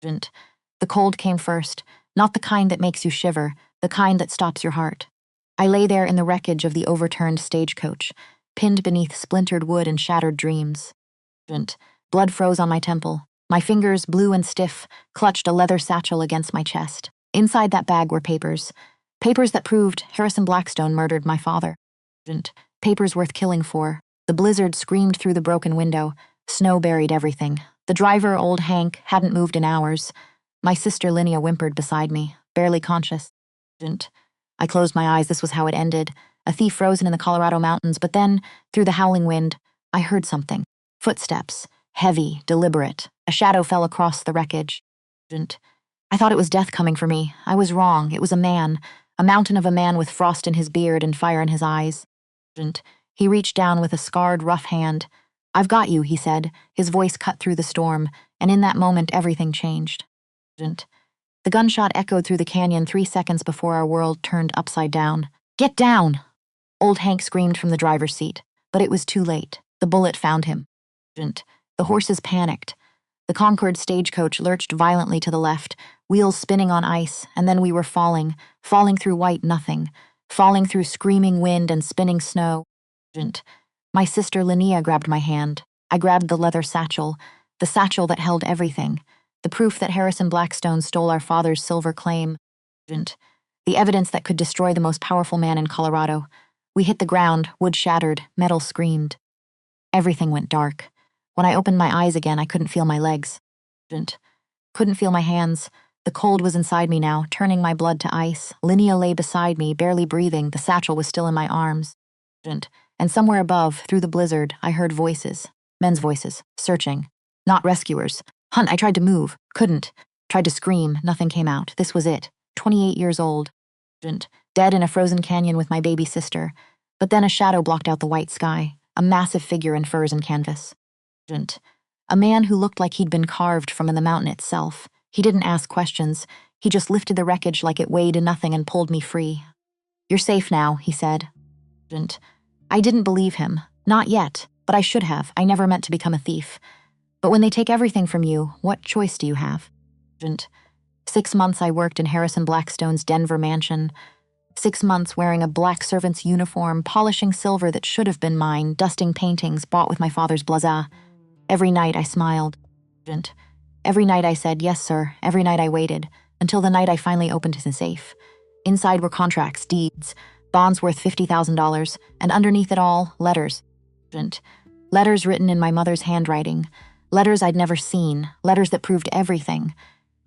The cold came first, not the kind that makes you shiver, the kind that stops your heart. I lay there in the wreckage of the overturned stagecoach, pinned beneath splintered wood and shattered dreams. Blood froze on my temple. My fingers, blue and stiff, clutched a leather satchel against my chest. Inside that bag were papers. Papers that proved Harrison Blackstone murdered my father. Papers worth killing for. The blizzard screamed through the broken window. Snow buried everything. The driver, old Hank, hadn't moved in hours. My sister Linnea whimpered beside me, barely conscious. I closed my eyes. This was how it ended. A thief frozen in the Colorado mountains, but then, through the howling wind, I heard something. Footsteps. Heavy, deliberate. A shadow fell across the wreckage. I thought it was death coming for me. I was wrong. It was a man. A mountain of a man with frost in his beard and fire in his eyes. He reached down with a scarred, rough hand. "I've got you," he said. His voice cut through the storm, and in that moment everything changed. The gunshot echoed through the canyon 3 seconds before our world turned upside down. "Get down!" Old Hank screamed from the driver's seat, but it was too late. The bullet found him. The horses panicked. The Concord stagecoach lurched violently to the left, wheels spinning on ice, and then we were falling through white nothing, falling through screaming wind and spinning snow. My sister Linnea grabbed my hand. I grabbed the leather satchel, the satchel that held everything, the proof that Harrison Blackstone stole our father's silver claim. The evidence that could destroy the most powerful man in Colorado. We hit the ground, wood shattered, metal screamed. Everything went dark. When I opened my eyes again, I couldn't feel my legs. Couldn't feel my hands. The cold was inside me now, turning my blood to ice. Linnea lay beside me, barely breathing. The satchel was still in my arms. And somewhere above, through the blizzard, I heard voices. Men's voices, searching. Not rescuers. "Hunt, I tried to move. Couldn't. Tried to scream. Nothing came out. This was it. 28 years old. Dead in a frozen canyon with my baby sister. But then a shadow blocked out the white sky. A massive figure in furs and canvas. A man who looked like he'd been carved from the mountain itself. He didn't ask questions. He just lifted the wreckage like it weighed nothing and pulled me free. "You're safe now," he said. I didn't believe him. Not yet, but I should have. I never meant to become a thief. But when they take everything from you, what choice do you have? 6 months I worked in Harrison Blackstone's Denver mansion. 6 months wearing a black servant's uniform, polishing silver that should have been mine, dusting paintings bought with my father's blazah. Every night I smiled. Every night I said, "Yes, sir." Every night I waited, until the night I finally opened his safe. Inside were contracts, deeds, bonds worth $50,000, and underneath it all, letters. Letters written in my mother's handwriting. Letters I'd never seen, letters that proved everything.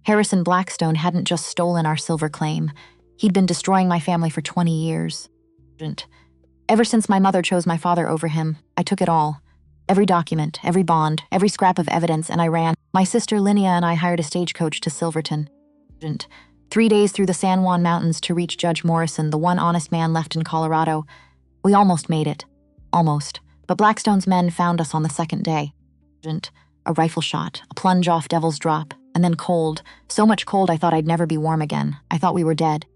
Harrison Blackstone hadn't just stolen our silver claim. He'd been destroying my family for 20 years. Ever since my mother chose my father over him, I took it all. Every document, every bond, every scrap of evidence, and I ran. My sister Linnea and I hired a stagecoach to Silverton. 3 days through the San Juan Mountains to reach Judge Morrison, the one honest man left in Colorado. We almost made it. Almost. But Blackstone's men found us on the second day. A rifle shot, a plunge off Devil's Drop, and then cold. So much cold I thought I'd never be warm again. I thought we were dead.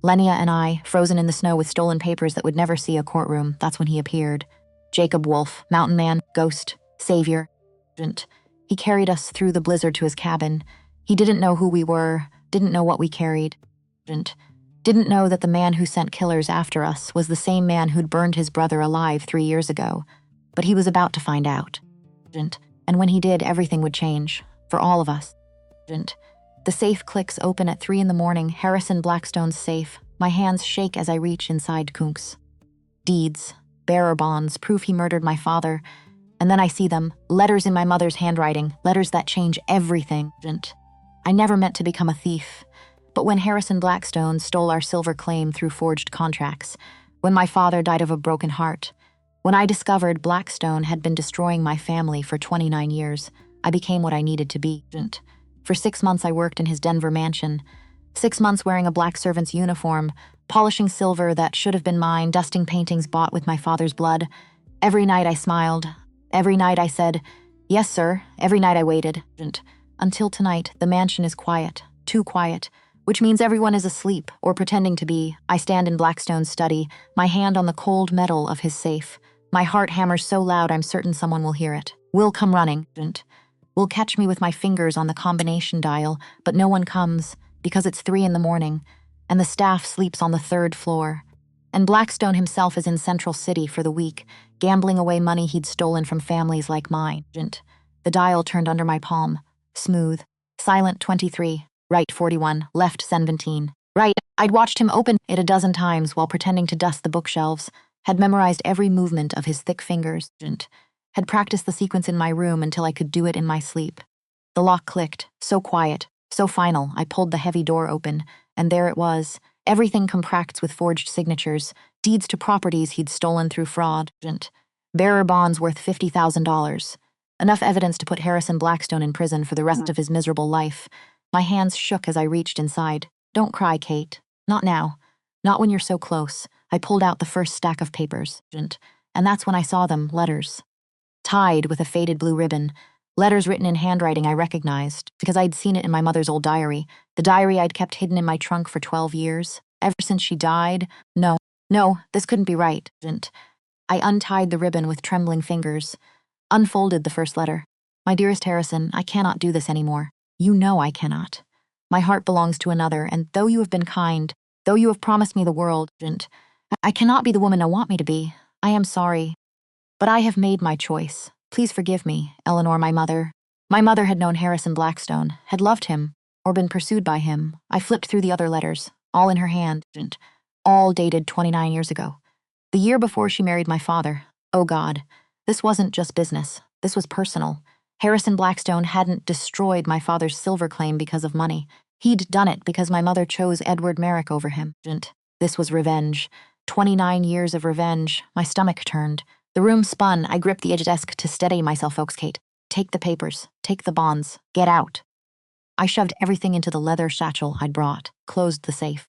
Linnea and I, frozen in the snow with stolen papers that would never see a courtroom. That's when he appeared. Jacob Wolfe, mountain man, ghost, savior. He carried us through the blizzard to his cabin. He didn't know who we were, didn't know what we carried. Didn't know that the man who sent killers after us was the same man who'd burned his brother alive 3 years ago. But he was about to find out. And when he did, everything would change. For all of us. The safe clicks open at 3 a.m, Harrison Blackstone's safe. My hands shake as I reach inside Kunk's. Deeds, bearer bonds, proof he murdered my father. And then I see them, letters in my mother's handwriting, letters that change everything. I never meant to become a thief. But when Harrison Blackstone stole our silver claim through forged contracts, when my father died of a broken heart, when I discovered Blackstone had been destroying my family for 29 years, I became what I needed to be. For 6 months I worked in his Denver mansion, 6 months wearing a black servant's uniform, polishing silver that should have been mine, dusting paintings bought with my father's blood. Every night I smiled. Every night I said, "Yes, sir." Every night I waited. Until tonight, the mansion is quiet, too quiet, which means everyone is asleep or pretending to be. I stand in Blackstone's study, my hand on the cold metal of his safe. My heart hammers so loud I'm certain someone will hear it. Will come running. Will catch me with my fingers on the combination dial, but no one comes, because it's 3 a.m, and the staff sleeps on the 3rd floor. And Blackstone himself is in Central City for the week, gambling away money he'd stolen from families like mine. The dial turned under my palm. Smooth. Silent 23. Right 41. Left 17. Right. I'd watched him open it a dozen times while pretending to dust the bookshelves, had memorized every movement of his thick fingers, had practiced the sequence in my room until I could do it in my sleep. The lock clicked, so quiet, so final. I pulled the heavy door open, and there it was. Everything compracts with forged signatures, deeds to properties he'd stolen through fraud, bearer bonds worth $50,000. Enough evidence to put Harrison Blackstone in prison for the rest of his miserable life. My hands shook as I reached inside. Don't cry, Kate. Not now. Not when you're so close. I pulled out the first stack of papers, and that's when I saw them, letters. Tied with a faded blue ribbon. Letters written in handwriting I recognized, because I'd seen it in my mother's old diary, the diary I'd kept hidden in my trunk for 12 years, ever since she died. No, this couldn't be right. I untied the ribbon with trembling fingers, unfolded the first letter. My dearest Harrison, I cannot do this anymore. You know I cannot. My heart belongs to another, and though you have been kind, though you have promised me the world, I cannot be the woman I want me to be. I am sorry, but I have made my choice. Please forgive me, Eleanor, my mother. My mother had known Harrison Blackstone, had loved him, or been pursued by him. I flipped through the other letters, all in her hand, all dated 29 years ago. The year before she married my father. Oh God, this wasn't just business. This was personal. Harrison Blackstone hadn't destroyed my father's silver claim because of money. He'd done it because my mother chose Edward Merrick over him. This was revenge. 29 years of revenge. My stomach turned. The room spun. I gripped the edge desk to steady myself, folks. Kate, take the papers. Take the bonds. Get out. I shoved everything into the leather satchel I'd brought, closed the safe,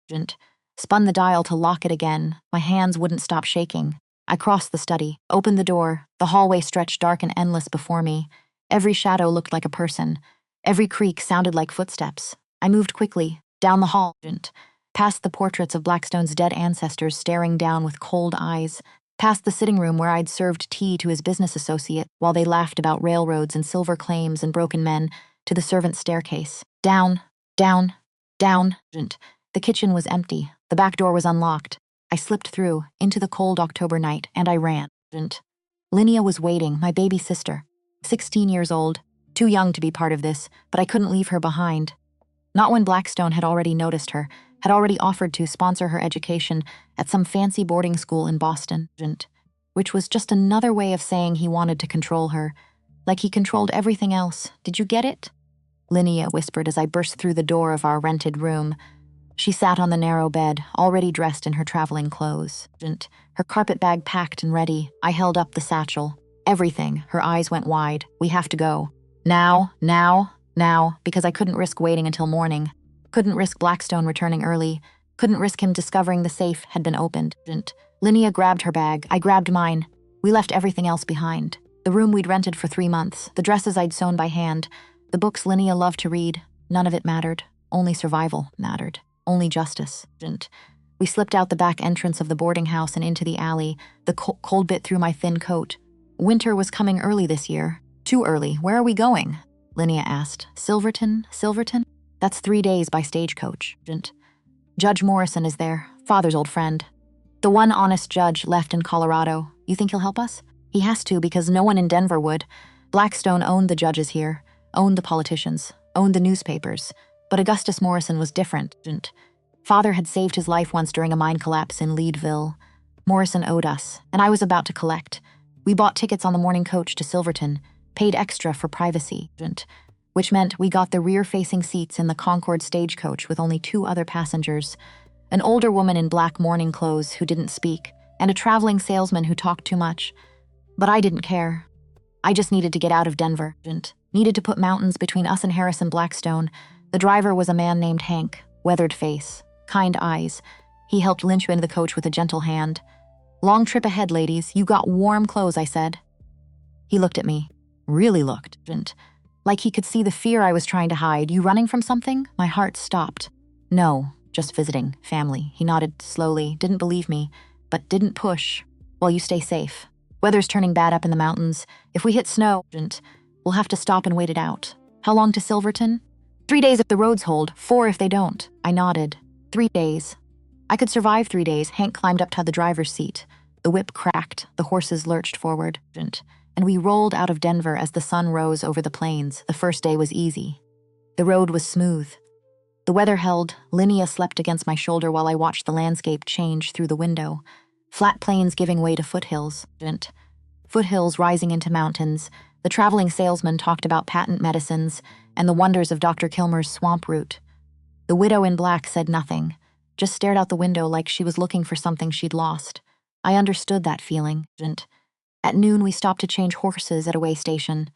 spun the dial to lock it again. My hands wouldn't stop shaking. I crossed the study, opened the door. The hallway stretched dark and endless before me. Every shadow looked like a person. Every creak sounded like footsteps. I moved quickly, down the hall, past the portraits of Blackstone's dead ancestors staring down with cold eyes, past the sitting room where I'd served tea to his business associate while they laughed about railroads and silver claims and broken men, to the servants' staircase. Down. The kitchen was empty. The back door was unlocked. I slipped through, into the cold October night, and I ran. Linnea was waiting, my baby sister. 16 years old, too young to be part of this, but I couldn't leave her behind. Not when Blackstone had already noticed her, had already offered to sponsor her education at some fancy boarding school in Boston, which was just another way of saying he wanted to control her, like he controlled everything else. Did you get it? Linnea whispered as I burst through the door of our rented room. She sat on the narrow bed, already dressed in her traveling clothes, her carpet bag packed and ready. I held up the satchel. Everything. Her eyes went wide. We have to go. Now, because I couldn't risk waiting until morning. Couldn't risk Blackstone returning early. Couldn't risk him discovering the safe had been opened. Linnea grabbed her bag. I grabbed mine. We left everything else behind. The room we'd rented for 3 months, the dresses I'd sewn by hand, the books Linnea loved to read. None of it mattered. Only survival mattered. Only justice. We slipped out the back entrance of the boarding house and into the alley, the cold bit through my thin coat. Winter was coming early this year. Too early. Where are we going? Linnea asked. Silverton? That's 3 days by stagecoach. Judge Morrison is there, Father's old friend. The one honest judge left in Colorado. You think he'll help us? He has to, because no one in Denver would. Blackstone owned the judges here, owned the politicians, owned the newspapers. But Augustus Morrison was different. Father had saved his life once during a mine collapse in Leadville. Morrison owed us, and I was about to collect. We bought tickets on the morning coach to Silverton, paid extra for privacy, which meant we got the rear-facing seats in the Concord stagecoach with only 2 other passengers, an older woman in black mourning clothes who didn't speak, and a traveling salesman who talked too much. But I didn't care. I just needed to get out of Denver, needed to put mountains between us and Harrison Blackstone. The driver was a man named Hank, weathered face, kind eyes. He helped Lynch into the coach with a gentle hand. Long trip ahead, ladies. You got warm clothes, I said. He looked at me. Really looked, like he could see the fear I was trying to hide. You running from something? My heart stopped. No, just visiting, family. He nodded slowly, didn't believe me, but didn't push. Well, you stay safe. Weather's turning bad up in the mountains. If we hit snow, We'll have to stop and wait it out. How long to Silverton? 3 days if the roads hold, 4 if they don't. I nodded. 3 days. I could survive 3 days. Hank climbed up to the driver's seat. The whip cracked, the horses lurched forward, and we rolled out of Denver as the sun rose over the plains. The first day was easy. The road was smooth. The weather held. Linnea slept against my shoulder while I watched the landscape change through the window. Flat plains giving way to foothills, foothills rising into mountains. The traveling salesman talked about patent medicines and the wonders of Dr. Kilmer's swamp root. The widow in black said nothing, just stared out the window like she was looking for something she'd lost. I understood that feeling. At noon, we stopped to change horses at a way station.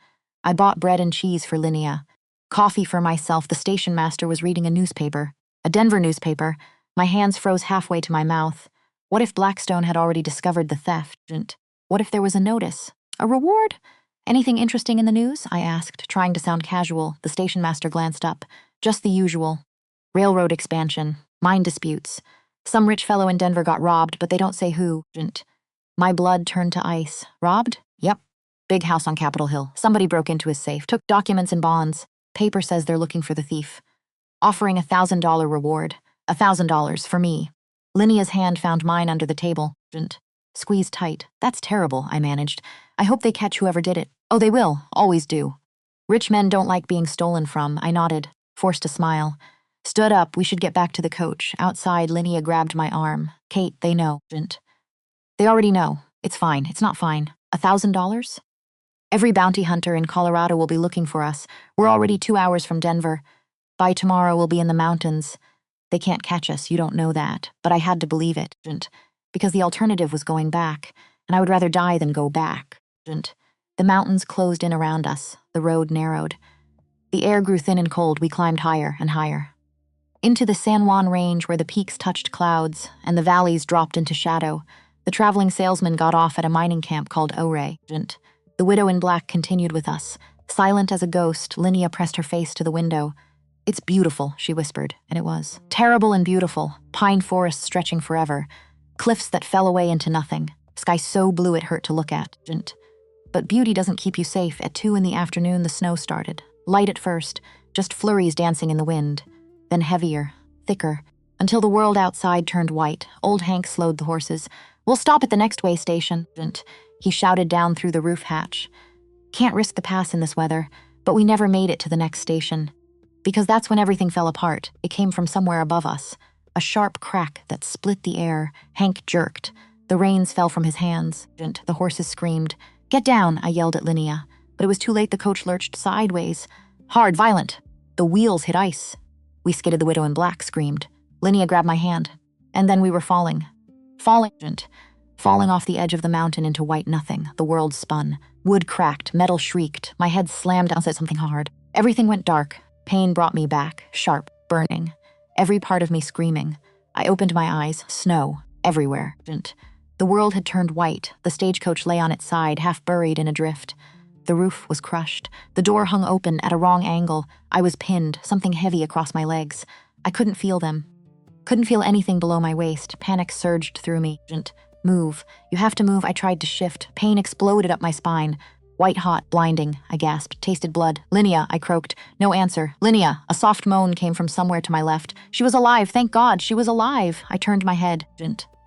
I bought bread and cheese for Linnea. Coffee for myself. The station master was reading a newspaper, a Denver newspaper. My hands froze halfway to my mouth. What if Blackstone had already discovered the theft? What if there was a notice? A reward? Anything interesting in the news? I asked, trying to sound casual. The station master glanced up. Just the usual. Railroad expansion. Mine disputes. Some rich fellow in Denver got robbed, but they don't say who. My blood turned to ice. Robbed? Yep. Big house on Capitol Hill. Somebody broke into his safe, took documents and bonds. Paper says they're looking for the thief. Offering a $1,000 reward. $1,000 for me. Linnea's hand found mine under the table. Squeezed tight. That's terrible, I managed. I hope they catch whoever did it. Oh, they will. Always do. Rich men don't like being stolen from. I nodded, forced a smile. Stood up. We should get back to the coach. Outside, Linnea grabbed my arm. Kate, they know. They already know. It's fine. It's not fine. $1,000? Every bounty hunter in Colorado will be looking for us. We're already 2 hours from Denver. By tomorrow, we'll be in the mountains. They can't catch us. You don't know that. But I had to believe it, because the alternative was going back, and I would rather die than go back. The mountains closed in around us. The road narrowed. The air grew thin and cold. We climbed higher and higher. Into the San Juan Range where the peaks touched clouds and the valleys dropped into shadow. The traveling salesman got off at a mining camp called Ouray. The widow in black continued with us. Silent as a ghost, Linnea pressed her face to the window. It's beautiful, she whispered, and it was. Terrible and beautiful. Pine forests stretching forever. Cliffs that fell away into nothing. Sky so blue it hurt to look at. But beauty doesn't keep you safe. At 2 in the afternoon, the snow started. Light at first, just flurries dancing in the wind. Then heavier, thicker, until the world outside turned white. Old Hank slowed the horses. We'll stop at the next way station. He shouted down through the roof hatch. Can't risk the pass in this weather, but we never made it to the next station. Because that's when everything fell apart. It came from somewhere above us. A sharp crack that split the air. Hank jerked. The reins fell from his hands. The horses screamed. Get down, I yelled at Linnea. But it was too late. The coach lurched sideways. Hard, violent. The wheels hit ice. We skidded. The widow in black screamed. Linnea grabbed my hand. And then we were falling. Falling off the edge of the mountain into white nothing. The world spun. Wood cracked. Metal shrieked. My head slammed down, said something hard. Everything went dark. Pain brought me back. Sharp. Burning. Every part of me screaming. I opened my eyes. Snow. Everywhere. The world had turned white. The stagecoach lay on its side, half buried in a drift. The roof was crushed. The door hung open at a wrong angle. I was pinned, something heavy across my legs. I couldn't feel them. Couldn't feel anything below my waist. Panic surged through me. Move. You have to move. I tried to shift. Pain exploded up my spine. White hot, blinding, I gasped. Tasted blood. Linnea, I croaked. No answer. Linnea. A soft moan came from somewhere to my left. She was alive. Thank God. She was alive. I turned my head.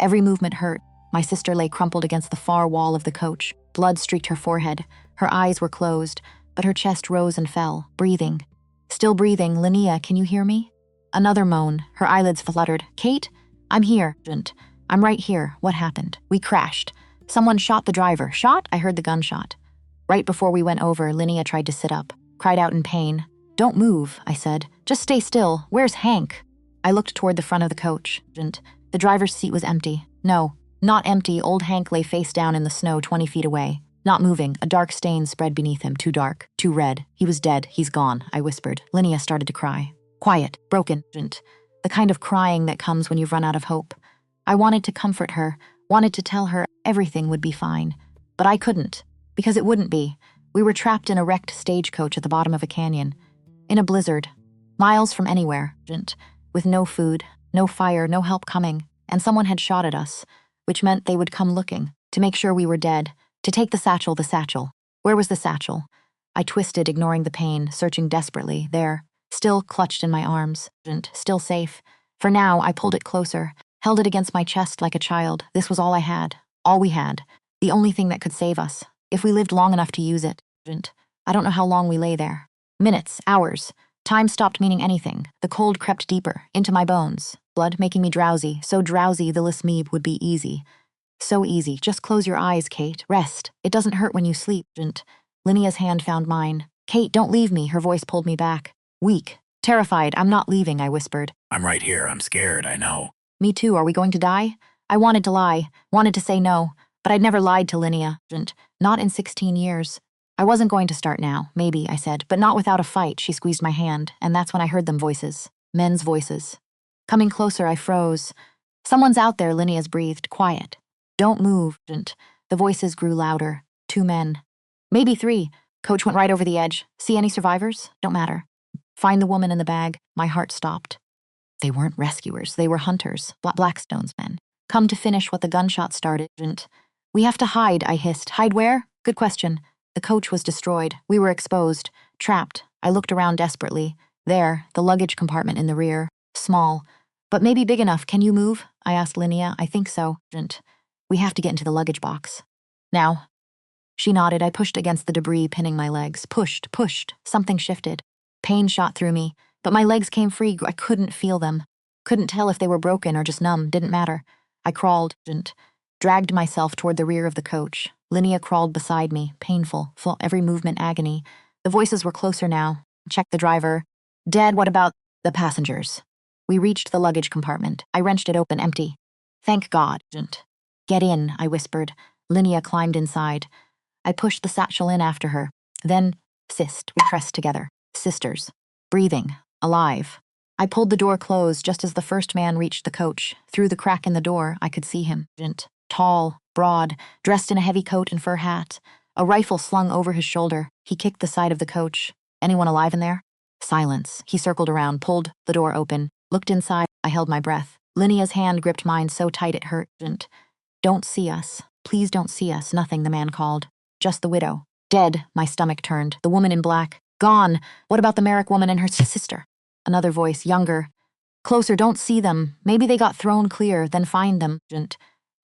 Every movement hurt. My sister lay crumpled against the far wall of the coach. Blood streaked her forehead. Her eyes were closed, but her chest rose and fell, breathing. Still breathing. Linnea, can you hear me? Another moan. Her eyelids fluttered. Kate? I'm here. I'm right here. What happened? We crashed. Someone shot the driver. Shot? I heard the gunshot. Right before we went over, Linnea tried to sit up, cried out in pain. Don't move, I said. Just stay still. Where's Hank? I looked toward the front of the coach. The driver's seat was empty. No, not empty. Old Hank lay face down in the snow 20 feet away. Not moving. A dark stain spread beneath him. Too dark. Too red. He was dead. He's gone, I whispered. Linnea started to cry. Quiet. Broken. The kind of crying that comes when you've run out of hope. I wanted to comfort her, wanted to tell her everything would be fine. But I couldn't, because it wouldn't be. We were trapped in a wrecked stagecoach at the bottom of a canyon. In a blizzard. Miles from anywhere. With no food, no fire, no help coming. And someone had shot at us, which meant they would come looking, to make sure we were dead, to take the satchel. Where was the satchel? I twisted, ignoring the pain, searching desperately. There, still clutched in my arms, still safe. For now, I pulled it closer, held it against my chest like a child. This was all I had, all we had, the only thing that could save us, if we lived long enough to use it. I don't know how long we lay there. Minutes, hours. Time stopped meaning anything. The cold crept deeper, into my bones, blood making me drowsy, so drowsy the Lismeeb would be easy. So easy. Just close your eyes, Kate. Rest. It doesn't hurt when you sleep. Linnea's hand found mine. Kate, don't leave me. Her voice pulled me back. Weak. Terrified. I'm not leaving, I whispered. I'm right here. I'm scared, I know. Me too. Are we going to die? I wanted to lie, wanted to say no, but I'd never lied to Linnea. Not in 16 years. I wasn't going to start now, maybe, I said, but not without a fight. She squeezed my hand, and that's when I heard them voices. Men's voices. Coming closer, I froze. Someone's out there, Linnea's breathed, quiet. Don't move. The voices grew louder. 2 men. Maybe 3. Coach went right over the edge. See any survivors? Don't matter. Find the woman in the bag. My heart stopped. They weren't rescuers. They were hunters. Blackstone's men. Come to finish what the gunshot started. We have to hide, I hissed. Hide where? Good question. The coach was destroyed. We were exposed. Trapped. I looked around desperately. There, the luggage compartment in the rear. Small. But maybe big enough. Can you move? I asked Linnea. I think so. We have to get into the luggage box. Now. She nodded. I pushed against the debris, pinning my legs. Pushed. Something shifted. Pain shot through me, but my legs came free. I couldn't feel them. Couldn't tell if they were broken or just numb. Didn't matter. I crawled, dragged myself toward the rear of the coach. Linnea crawled beside me, painful, full every movement agony. The voices were closer now. Check the driver. Dead, what about the passengers? We reached the luggage compartment. I wrenched it open, empty. Thank God. Get in, I whispered. Linnea climbed inside. I pushed the satchel in after her. Then, we pressed together. Sisters. Breathing. Alive. I pulled the door closed just as the first man reached the coach. Through the crack in the door, I could see him. Tall, broad, dressed in a heavy coat and fur hat. A rifle slung over his shoulder. He kicked the side of the coach. Anyone alive in there? Silence. He circled around, pulled the door open, looked inside. I held my breath. Linnea's hand gripped mine so tight it hurt. Don't see us. Please don't see us. Nothing, the man called. Just the widow. Dead, my stomach turned. The woman in black. Gone. What about the Merrick woman and her sister? Another voice, younger. Closer, don't see them. Maybe they got thrown clear, then find them.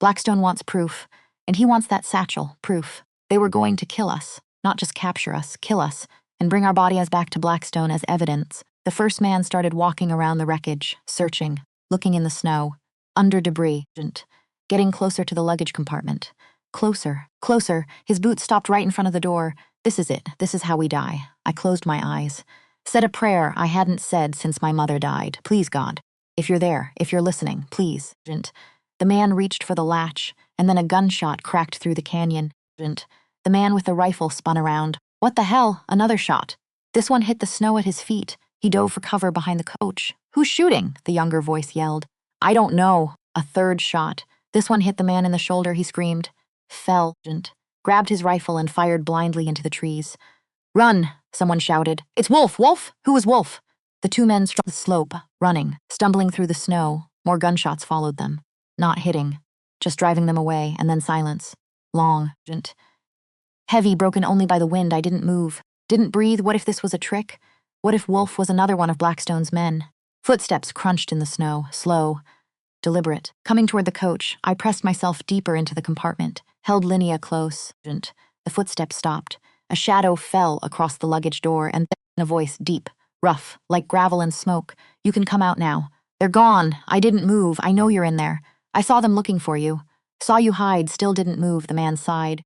Blackstone wants proof, and he wants that satchel, proof. They were going to kill us, not just capture us, kill us, and bring our bodies back to Blackstone as evidence. The first man started walking around the wreckage, searching, looking in the snow, under debris, getting closer to the luggage compartment. Closer. His boots stopped right in front of the door. This is it. This is how we die. I closed my eyes. Said a prayer I hadn't said since my mother died. Please, God, if you're there, if you're listening, please. The man reached for the latch, and then a gunshot cracked through the canyon. The man with the rifle spun around. What the hell? Another shot. This one hit the snow at his feet. He dove for cover behind the coach. Who's shooting? The younger voice yelled. I don't know. A third shot. This one hit the man in the shoulder, he screamed. Fell, grabbed his rifle and fired blindly into the trees. Run, someone shouted. It's Wolfe! Wolfe? Who is Wolfe? The 2 men struck the slope, running, stumbling through the snow. More gunshots followed them. Not hitting, just driving them away, and then silence. Long, heavy, broken only by the wind. I didn't move. Didn't breathe. What if this was a trick? What if Wolfe was another one of Blackstone's men? Footsteps crunched in the snow, slow, deliberate. Coming toward the coach, I pressed myself deeper into the compartment, held Linnea close. The footsteps stopped. A shadow fell across the luggage door, and then a voice, deep, rough, like gravel and smoke. You can come out now. They're gone. I didn't move. I know you're in there. I saw them looking for you. Saw you hide, still didn't move, the man sighed.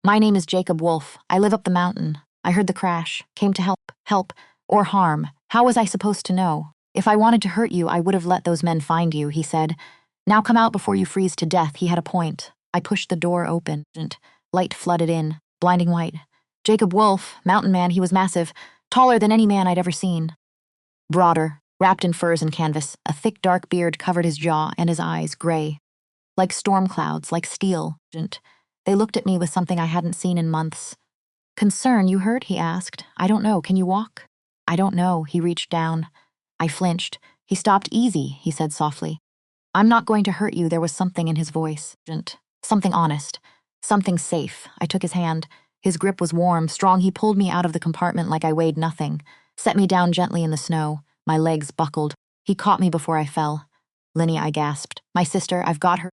My name is Jacob Wolfe. I live up the mountain. I heard the crash. Came to help, or harm. How was I supposed to know? If I wanted to hurt you, I would have let those men find you, he said. Now come out before you freeze to death. He had a point. I pushed the door open. Light flooded in, blinding white. Jacob Wolfe, mountain man, he was massive, taller than any man I'd ever seen. Broader, wrapped in furs and canvas, a thick dark beard covered his jaw and his eyes, gray. Like storm clouds, like steel. They looked at me with something I hadn't seen in months. Concern, you hurt? He asked. I don't know. Can you walk? I don't know. He reached down. I flinched. He stopped. Easy, he said softly. I'm not going to hurt you. There was something in his voice. Something honest. Something safe. I took his hand. His grip was warm, strong. He pulled me out of the compartment like I weighed nothing, set me down gently in the snow. My legs buckled. He caught me before I fell. Linnea, I gasped. My sister, I've got her.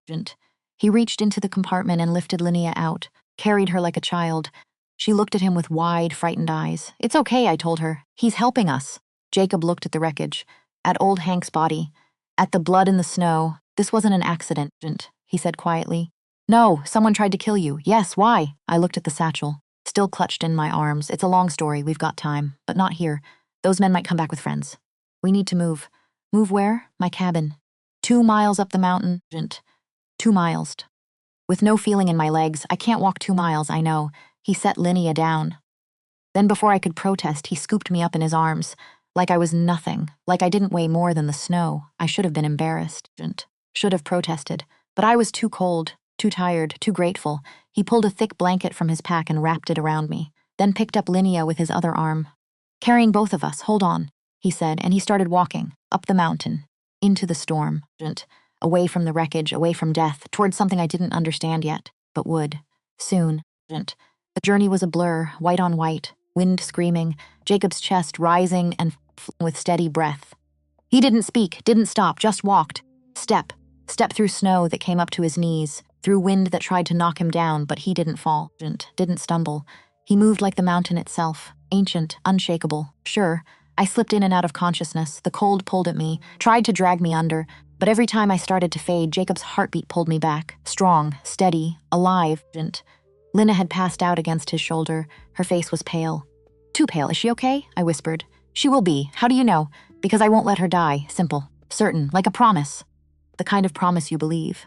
He reached into the compartment and lifted Linnea out, carried her like a child. She looked at him with wide, frightened eyes. It's okay, I told her. He's helping us. Jacob looked at the wreckage, at old Hank's body, at the blood in the snow. This wasn't an accident, he said quietly. No, someone tried to kill you. Yes, why? I looked at the satchel, still clutched in my arms. It's a long story, we've got time, but not here. Those men might come back with friends. We need to move. Move where? My cabin. 2 miles up the mountain, 2 miles. With no feeling in my legs, I can't walk 2 miles, I know. He set Linnea down. Then before I could protest, he scooped me up in his arms, like I was nothing, like I didn't weigh more than the snow. I should have been embarrassed, should have protested, but I was too cold, too tired, too grateful. He pulled a thick blanket from his pack and wrapped it around me, then picked up Linnea with his other arm. Carrying both of us, hold on, he said, and he started walking, up the mountain, into the storm, away from the wreckage, away from death, towards something I didn't understand yet, but would, soon. The journey was a blur, white on white, wind screaming, Jacob's chest rising and with steady breath. He didn't speak, didn't stop, just walked. Step through snow that came up to his knees, through wind that tried to knock him down, but he didn't fall, didn't stumble. He moved like the mountain itself, ancient, unshakable. Sure, I slipped in and out of consciousness. The cold pulled at me, tried to drag me under, but every time I started to fade, Jacob's heartbeat pulled me back, strong, steady, alive. Linnea had passed out against his shoulder. Her face was pale. Too pale. Is she okay? I whispered. She will be. How do you know? Because I won't let her die. Simple. Certain. Like a promise. The kind of promise you believe.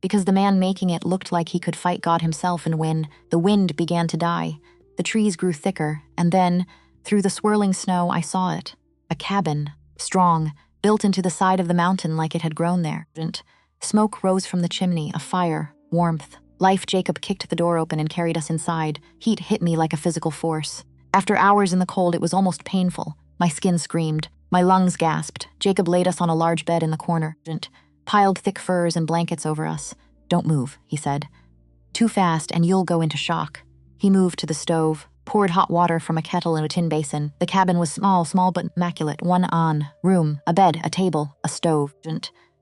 Because the man making it looked like he could fight God himself and win. The wind began to die. The trees grew thicker, and then, through the swirling snow, I saw it. A cabin. Strong. Built into the side of the mountain like it had grown there. Smoke rose from the chimney. A fire. Warmth. Life. Jacob kicked the door open and carried us inside. Heat hit me like a physical force. After hours in the cold, it was almost painful. My skin screamed. My lungs gasped. Jacob laid us on a large bed in the corner, piled thick furs and blankets over us. Don't move, he said. Too fast and you'll go into shock. He moved to the stove, poured hot water from a kettle in a tin basin. The cabin was small but immaculate. One room, a bed, a table, a stove,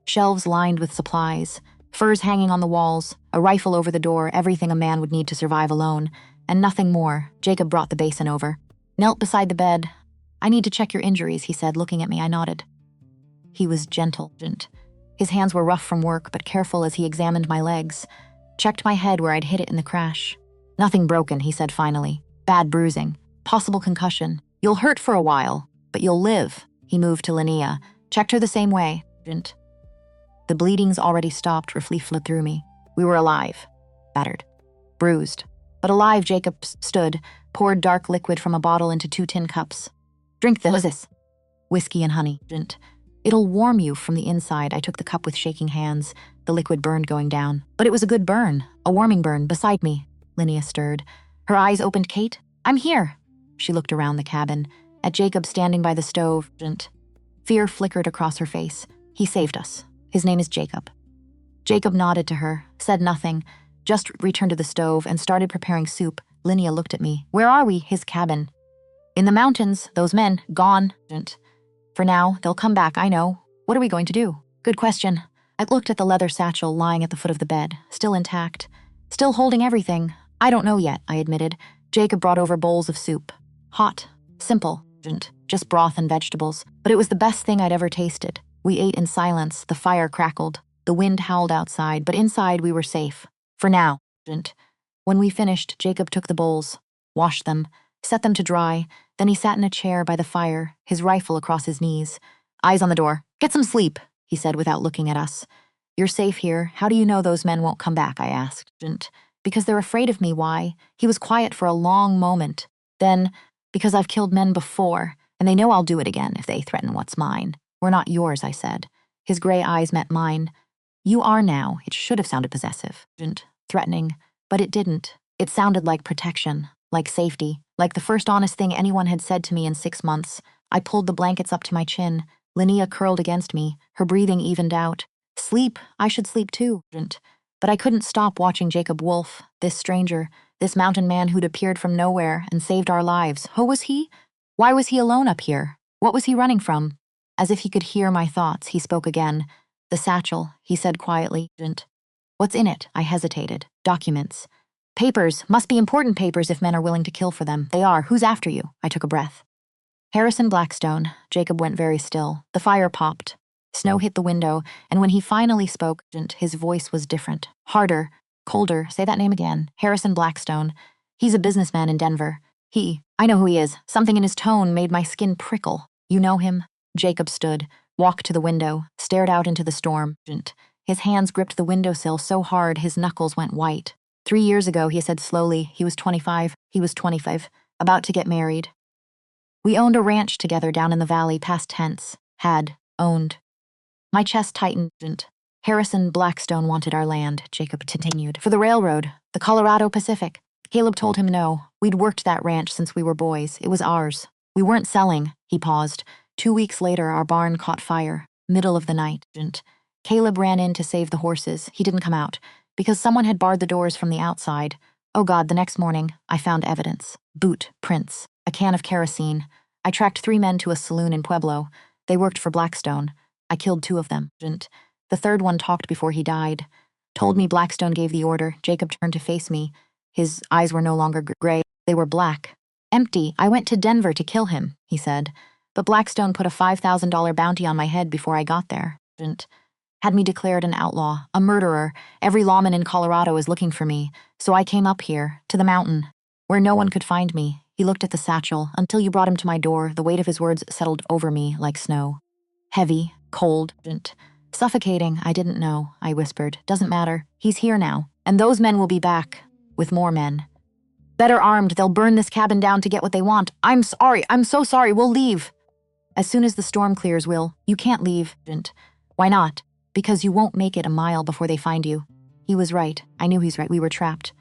shelves lined with supplies. Furs hanging on the walls, a rifle over the door, everything a man would need to survive alone, and nothing more. Jacob brought the basin over, knelt beside the bed. I need to check your injuries, he said, looking at me. I nodded. He was gentle. His hands were rough from work, but careful as he examined my legs, checked my head where I'd hit it in the crash. Nothing broken, he said finally. Bad bruising, possible concussion. You'll hurt for a while, but you'll live. He moved to Linnea, checked her the same way. The bleeding's already stopped, reflowed through me. We were alive. Battered. Bruised. But alive. Jacob stood, poured dark liquid from a bottle into 2 tin cups. Drink this. Whiskey and honey. It'll warm you from the inside. I took the cup with shaking hands. The liquid burned going down. But it was a good burn. A warming burn. Beside me. Linnea stirred. Her eyes opened. Kate? I'm here. She looked around the cabin, at Jacob standing by the stove. Fear flickered across her face. He saved us. His name is Jacob. Jacob nodded to her, said nothing, just returned to the stove and started preparing soup. Linnea looked at me. Where are we? His cabin. In the mountains. Those men. Gone. For now, they'll come back, I know. What are we going to do? Good question. I looked at the leather satchel lying at the foot of the bed, still intact, still holding everything. I don't know yet, I admitted. Jacob brought over bowls of soup. Hot. Simple. Just broth and vegetables. But it was the best thing I'd ever tasted. We ate in silence. The fire crackled. The wind howled outside, but inside we were safe. For now. When we finished, Jacob took the bowls, washed them, set them to dry. Then he sat in a chair by the fire, his rifle across his knees. Eyes on the door. Get some sleep, he said without looking at us. You're safe here. How do you know those men won't come back? I asked. Because they're afraid of me. Why? He was quiet for a long moment. Then, because I've killed men before, and they know I'll do it again if they threaten what's mine. We're not yours, I said. His gray eyes met mine. You are now. It should have sounded possessive, threatening, but it didn't. It sounded like protection, like safety, like the first honest thing anyone had said to me in 6 months. I pulled the blankets up to my chin. Linnea curled against me, her breathing evened out. Sleep. I should sleep too. But I couldn't stop watching Jacob Wolfe, this stranger, This mountain man who'd appeared from nowhere and saved our lives. Who was he? Why was he alone up here? What was he running from? As if he could hear my thoughts, he spoke again. The satchel, he said quietly. What's in it? I hesitated. Documents. Papers. Must be important papers if men are willing to kill for them. They are. Who's after you? I took a breath. Harrison Blackstone. Jacob went very still. The fire popped. Snow hit the window, and when he finally spoke, his voice was different. Harder. Colder. Say that name again. Harrison Blackstone. He's a businessman in Denver. I know who he is. Something in his tone made my skin prickle. You know him? Jacob stood, walked to the window, stared out into the storm. His hands gripped the windowsill so hard his knuckles went white. 3 years ago, he said slowly, he was 25. He was 25, about to get married. We owned a ranch together down in the valley past tense. Owned. My chest tightened. Harrison Blackstone wanted our land, Jacob continued. For the railroad, the Colorado Pacific. Caleb told him no. We'd worked that ranch since we were boys. It was ours. We weren't selling. He paused. 2 weeks later, our barn caught fire. Middle of the night. Caleb ran in to save the horses. He didn't come out, because someone had barred the doors from the outside. Oh God, the next morning, I found evidence. Boot prints. A can of kerosene. I tracked 3 men to a saloon in Pueblo. They worked for Blackstone. I killed 2 of them. The third one talked before he died. Told me Blackstone gave the order. Jacob turned to face me. His eyes were no longer gray. They were black. Empty. I went to Denver to kill him, he said. But Blackstone put a $5,000 bounty on my head before I got there. Had me declared an outlaw, a murderer. Every lawman in Colorado is looking for me. So I came up here, to the mountain, where no one could find me. He looked at the satchel. Until you brought him to my door, the weight of his words settled over me like snow. Heavy, cold, suffocating. I didn't know, I whispered. Doesn't matter. He's here now. And those men will be back, with more men. Better armed, they'll burn this cabin down to get what they want. I'm sorry. I'm so sorry. We'll leave. As soon as the storm clears, Will. You can't leave. Why not? Because you won't make it a mile before they find you. He was right. I knew he's right. We were trapped.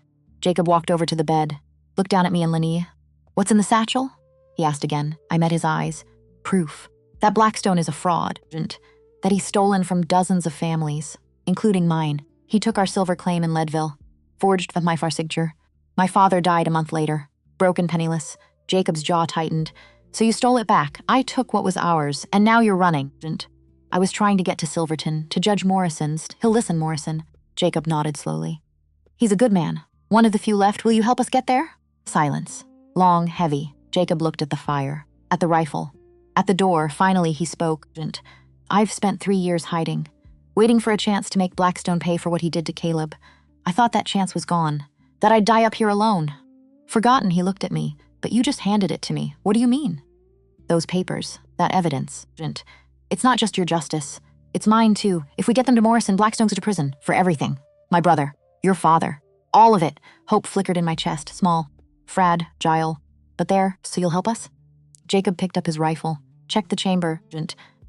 Jacob walked over to the bed, looked down at me and Linnea. What's in the satchel? He asked again. I met his eyes. Proof. That Blackstone is a fraud. That he's stolen from dozens of families, including mine. He took our silver claim in Leadville, forged my far signature. My father died a month later, broken, penniless. Jacob's jaw tightened. So you stole it back. I took what was ours, and now you're running. I was trying to get to Silverton, to Judge Morrison's. He'll listen, Morrison. Jacob nodded slowly. He's a good man. One of the few left. Will you help us get there? Silence. Long, heavy. Jacob looked at the fire, at the rifle. At the door, finally he spoke. I've spent 3 years hiding, waiting for a chance to make Blackstone pay for what he did to Caleb. I thought that chance was gone, that I'd die up here alone. Forgotten, he looked at me. But you just handed it to me. What do you mean? Those papers, that evidence. It's not just your justice. It's mine, too. If we get them to Morrison, Blackstone's to prison. For everything. My brother. Your father. All of it. Hope flickered in my chest. Small. Fragile. But there, so you'll help us? Jacob picked up his rifle. Checked the chamber.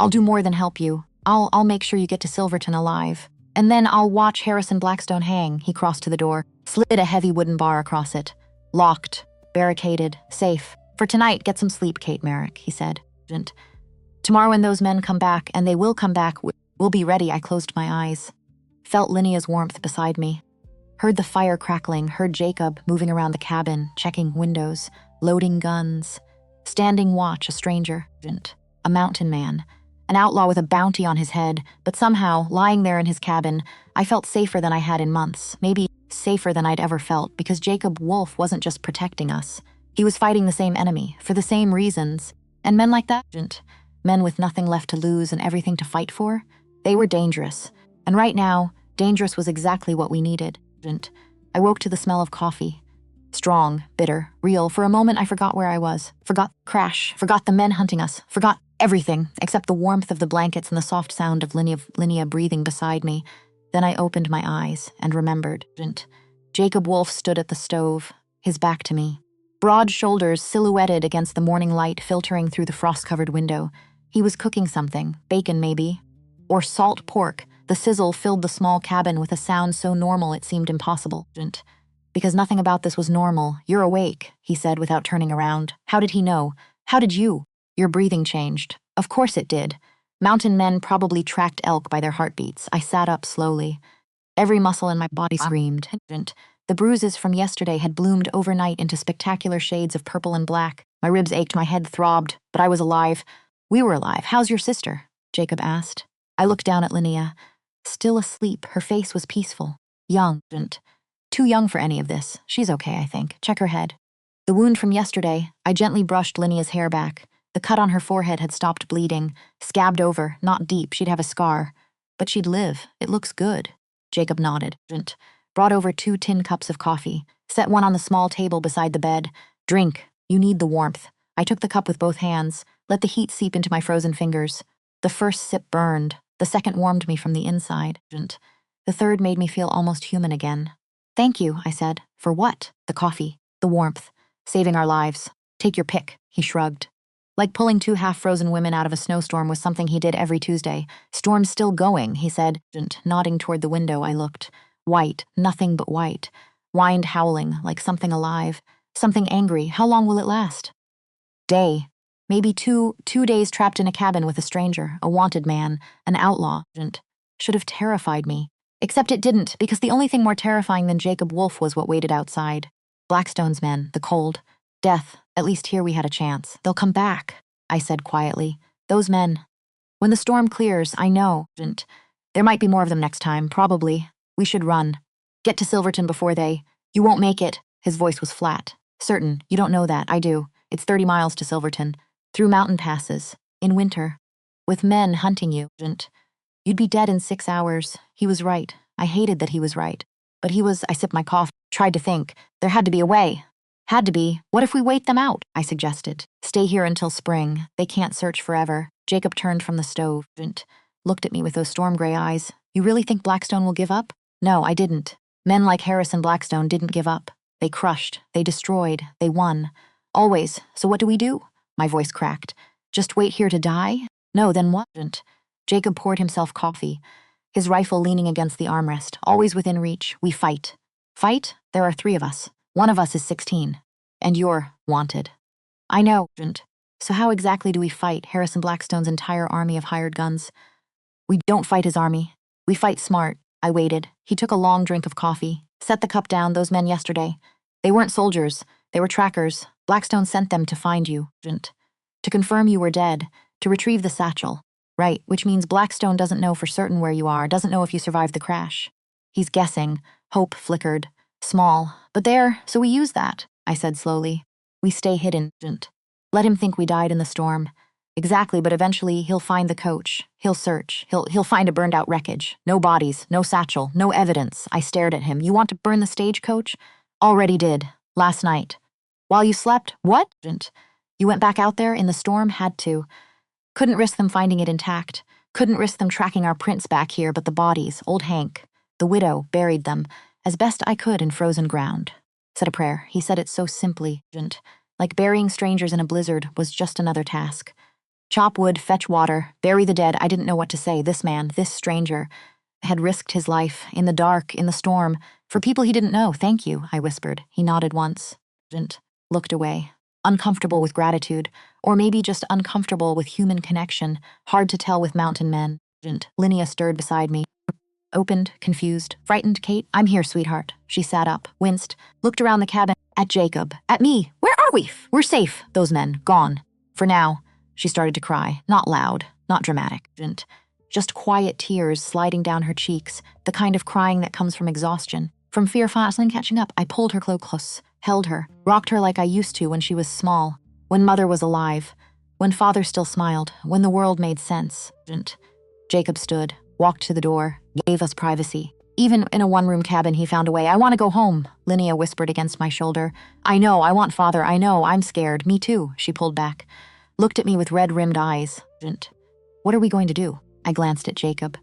I'll do more than help you. I'll make sure you get to Silverton alive. And then I'll watch Harrison Blackstone hang. He crossed to the door. Slid a heavy wooden bar across it. Locked. Barricaded. Safe. For tonight, get some sleep, Kate Merrick, he said. Tomorrow when those men come back, and they will come back, we'll be ready. I closed my eyes. Felt Linnea's warmth beside me. Heard the fire crackling, heard Jacob moving around the cabin, checking windows, loading guns. Standing watch, a stranger. A mountain man. An outlaw with a bounty on his head, but somehow, lying there in his cabin, I felt safer than I had in months. Maybe safer than I'd ever felt, because Jacob Wolfe wasn't just protecting us. He was fighting the same enemy, for the same reasons. And men like that, men with nothing left to lose and everything to fight for, they were dangerous. And right now, dangerous was exactly what we needed. I woke to the smell of coffee. Strong, bitter, real. For a moment, I forgot where I was. Forgot crash. Forgot the men hunting us. Forgot everything, except the warmth of the blankets and the soft sound of Linnea breathing beside me. Then I opened my eyes and remembered. Jacob Wolfe stood at the stove, his back to me. Broad shoulders silhouetted against the morning light filtering through the frost-covered window. He was cooking something, bacon maybe, or salt pork. The sizzle filled the small cabin with a sound so normal it seemed impossible. Because nothing about this was normal. You're awake, he said without turning around. How did he know? How did you? Your breathing changed. Of course it did. Mountain men probably tracked elk by their heartbeats. I sat up slowly. Every muscle in my body screamed. The bruises from yesterday had bloomed overnight into spectacular shades of purple and black. My ribs ached, my head throbbed, but I was alive. We were alive. How's your sister? Jacob asked. I looked down at Linnea. Still asleep, her face was peaceful. Young, too young for any of this. She's okay, I think. Check her head. The wound from yesterday, I gently brushed Linnea's hair back. The cut on her forehead had stopped bleeding, scabbed over, not deep, she'd have a scar. But she'd live. It looks good. Jacob nodded. Brought over 2 tin cups of coffee, set one on the small table beside the bed. Drink. You need the warmth. I took the cup with both hands, let the heat seep into my frozen fingers. The first sip burned. The second warmed me from the inside. The third made me feel almost human again. Thank you, I said. For what? The coffee. The warmth. Saving our lives. Take your pick, he shrugged. Like pulling 2 half-frozen women out of a snowstorm was something he did every Tuesday. Storm's still going, he said, nodding toward the window. I looked. White, nothing but white. Wind howling, like something alive. Something angry. How long will it last? Day. Maybe two days trapped in a cabin with a stranger, a wanted man, an outlaw. Should have terrified me. Except it didn't, because the only thing more terrifying than Jacob Wolfe was what waited outside. Blackstone's men, the cold. Death. At least here we had a chance. They'll come back, I said quietly. Those men. When the storm clears, I know. There might be more of them next time, probably. We should run. Get to Silverton before they. You won't make it. His voice was flat. Certain, you don't know that. I do. It's 30 miles to Silverton. Through mountain passes. In winter. With men hunting you. You'd be dead in 6 hours. He was right. I hated that he was right. But he was. I sipped my coffee. Tried to think. There had to be a way. Had to be. What if we wait them out? I suggested. Stay here until spring. They can't search forever. Jacob turned from the stove. Looked at me with those storm gray eyes. You really think Blackstone will give up? No, I didn't. Men like Harrison Blackstone didn't give up. They crushed. They destroyed. They won. Always. So what do we do? My voice cracked. Just wait here to die? No, then what? Jacob poured himself coffee, his rifle leaning against the armrest, always within reach. We fight. Fight? There are 3 of us. One of us is 16. And you're wanted. I know. So how exactly do we fight Harrison Blackstone's entire army of hired guns? We don't fight his army. We fight smart. I waited. He took a long drink of coffee. Set the cup down. Those men yesterday. They weren't soldiers. They were trackers. Blackstone sent them to find you. To confirm you were dead. To retrieve the satchel. Right, which means Blackstone doesn't know for certain where you are, doesn't know if you survived the crash. He's guessing. Hope flickered. Small. But there, so we use that, I said slowly. We stay hidden. Let him think we died in the storm. Exactly, but eventually he'll find the coach. He'll search. He'll find a burned-out wreckage. No bodies, no satchel, no evidence. I stared at him. You want to burn the stagecoach? Already did. Last night. While you slept? What? You went back out there in the storm? Had to. Couldn't risk them finding it intact. Couldn't risk them tracking our prints back here, but the bodies, old Hank, the widow, buried them, as best I could in frozen ground. Said a prayer. He said it so simply, like burying strangers in a blizzard was just another task. Chop wood, fetch water, bury the dead. I didn't know what to say. This man, this stranger, had risked his life, in the dark, in the storm, for people he didn't know. Thank you, I whispered. He nodded once. Looked away. Uncomfortable with gratitude, or maybe just uncomfortable with human connection, hard to tell with mountain men. Linnea stirred beside me. Opened, confused, frightened. Kate, I'm here, sweetheart. She sat up, winced, looked around the cabin, at Jacob, at me. Where are we? We're safe. Those men, gone. For now. She started to cry, not loud, not dramatic. Just quiet tears sliding down her cheeks, the kind of crying that comes from exhaustion. From fear finally catching up, I pulled her close, held her, rocked her like I used to when she was small, when mother was alive, when father still smiled, when the world made sense. Jacob stood, walked to the door, gave us privacy. Even in a one-room cabin, he found a way. I want to go home, Linnea whispered against my shoulder. I know, I want father, I know, I'm scared. Me too, she pulled back. Looked at me with red-rimmed eyes. What are we going to do? I glanced at Jacob,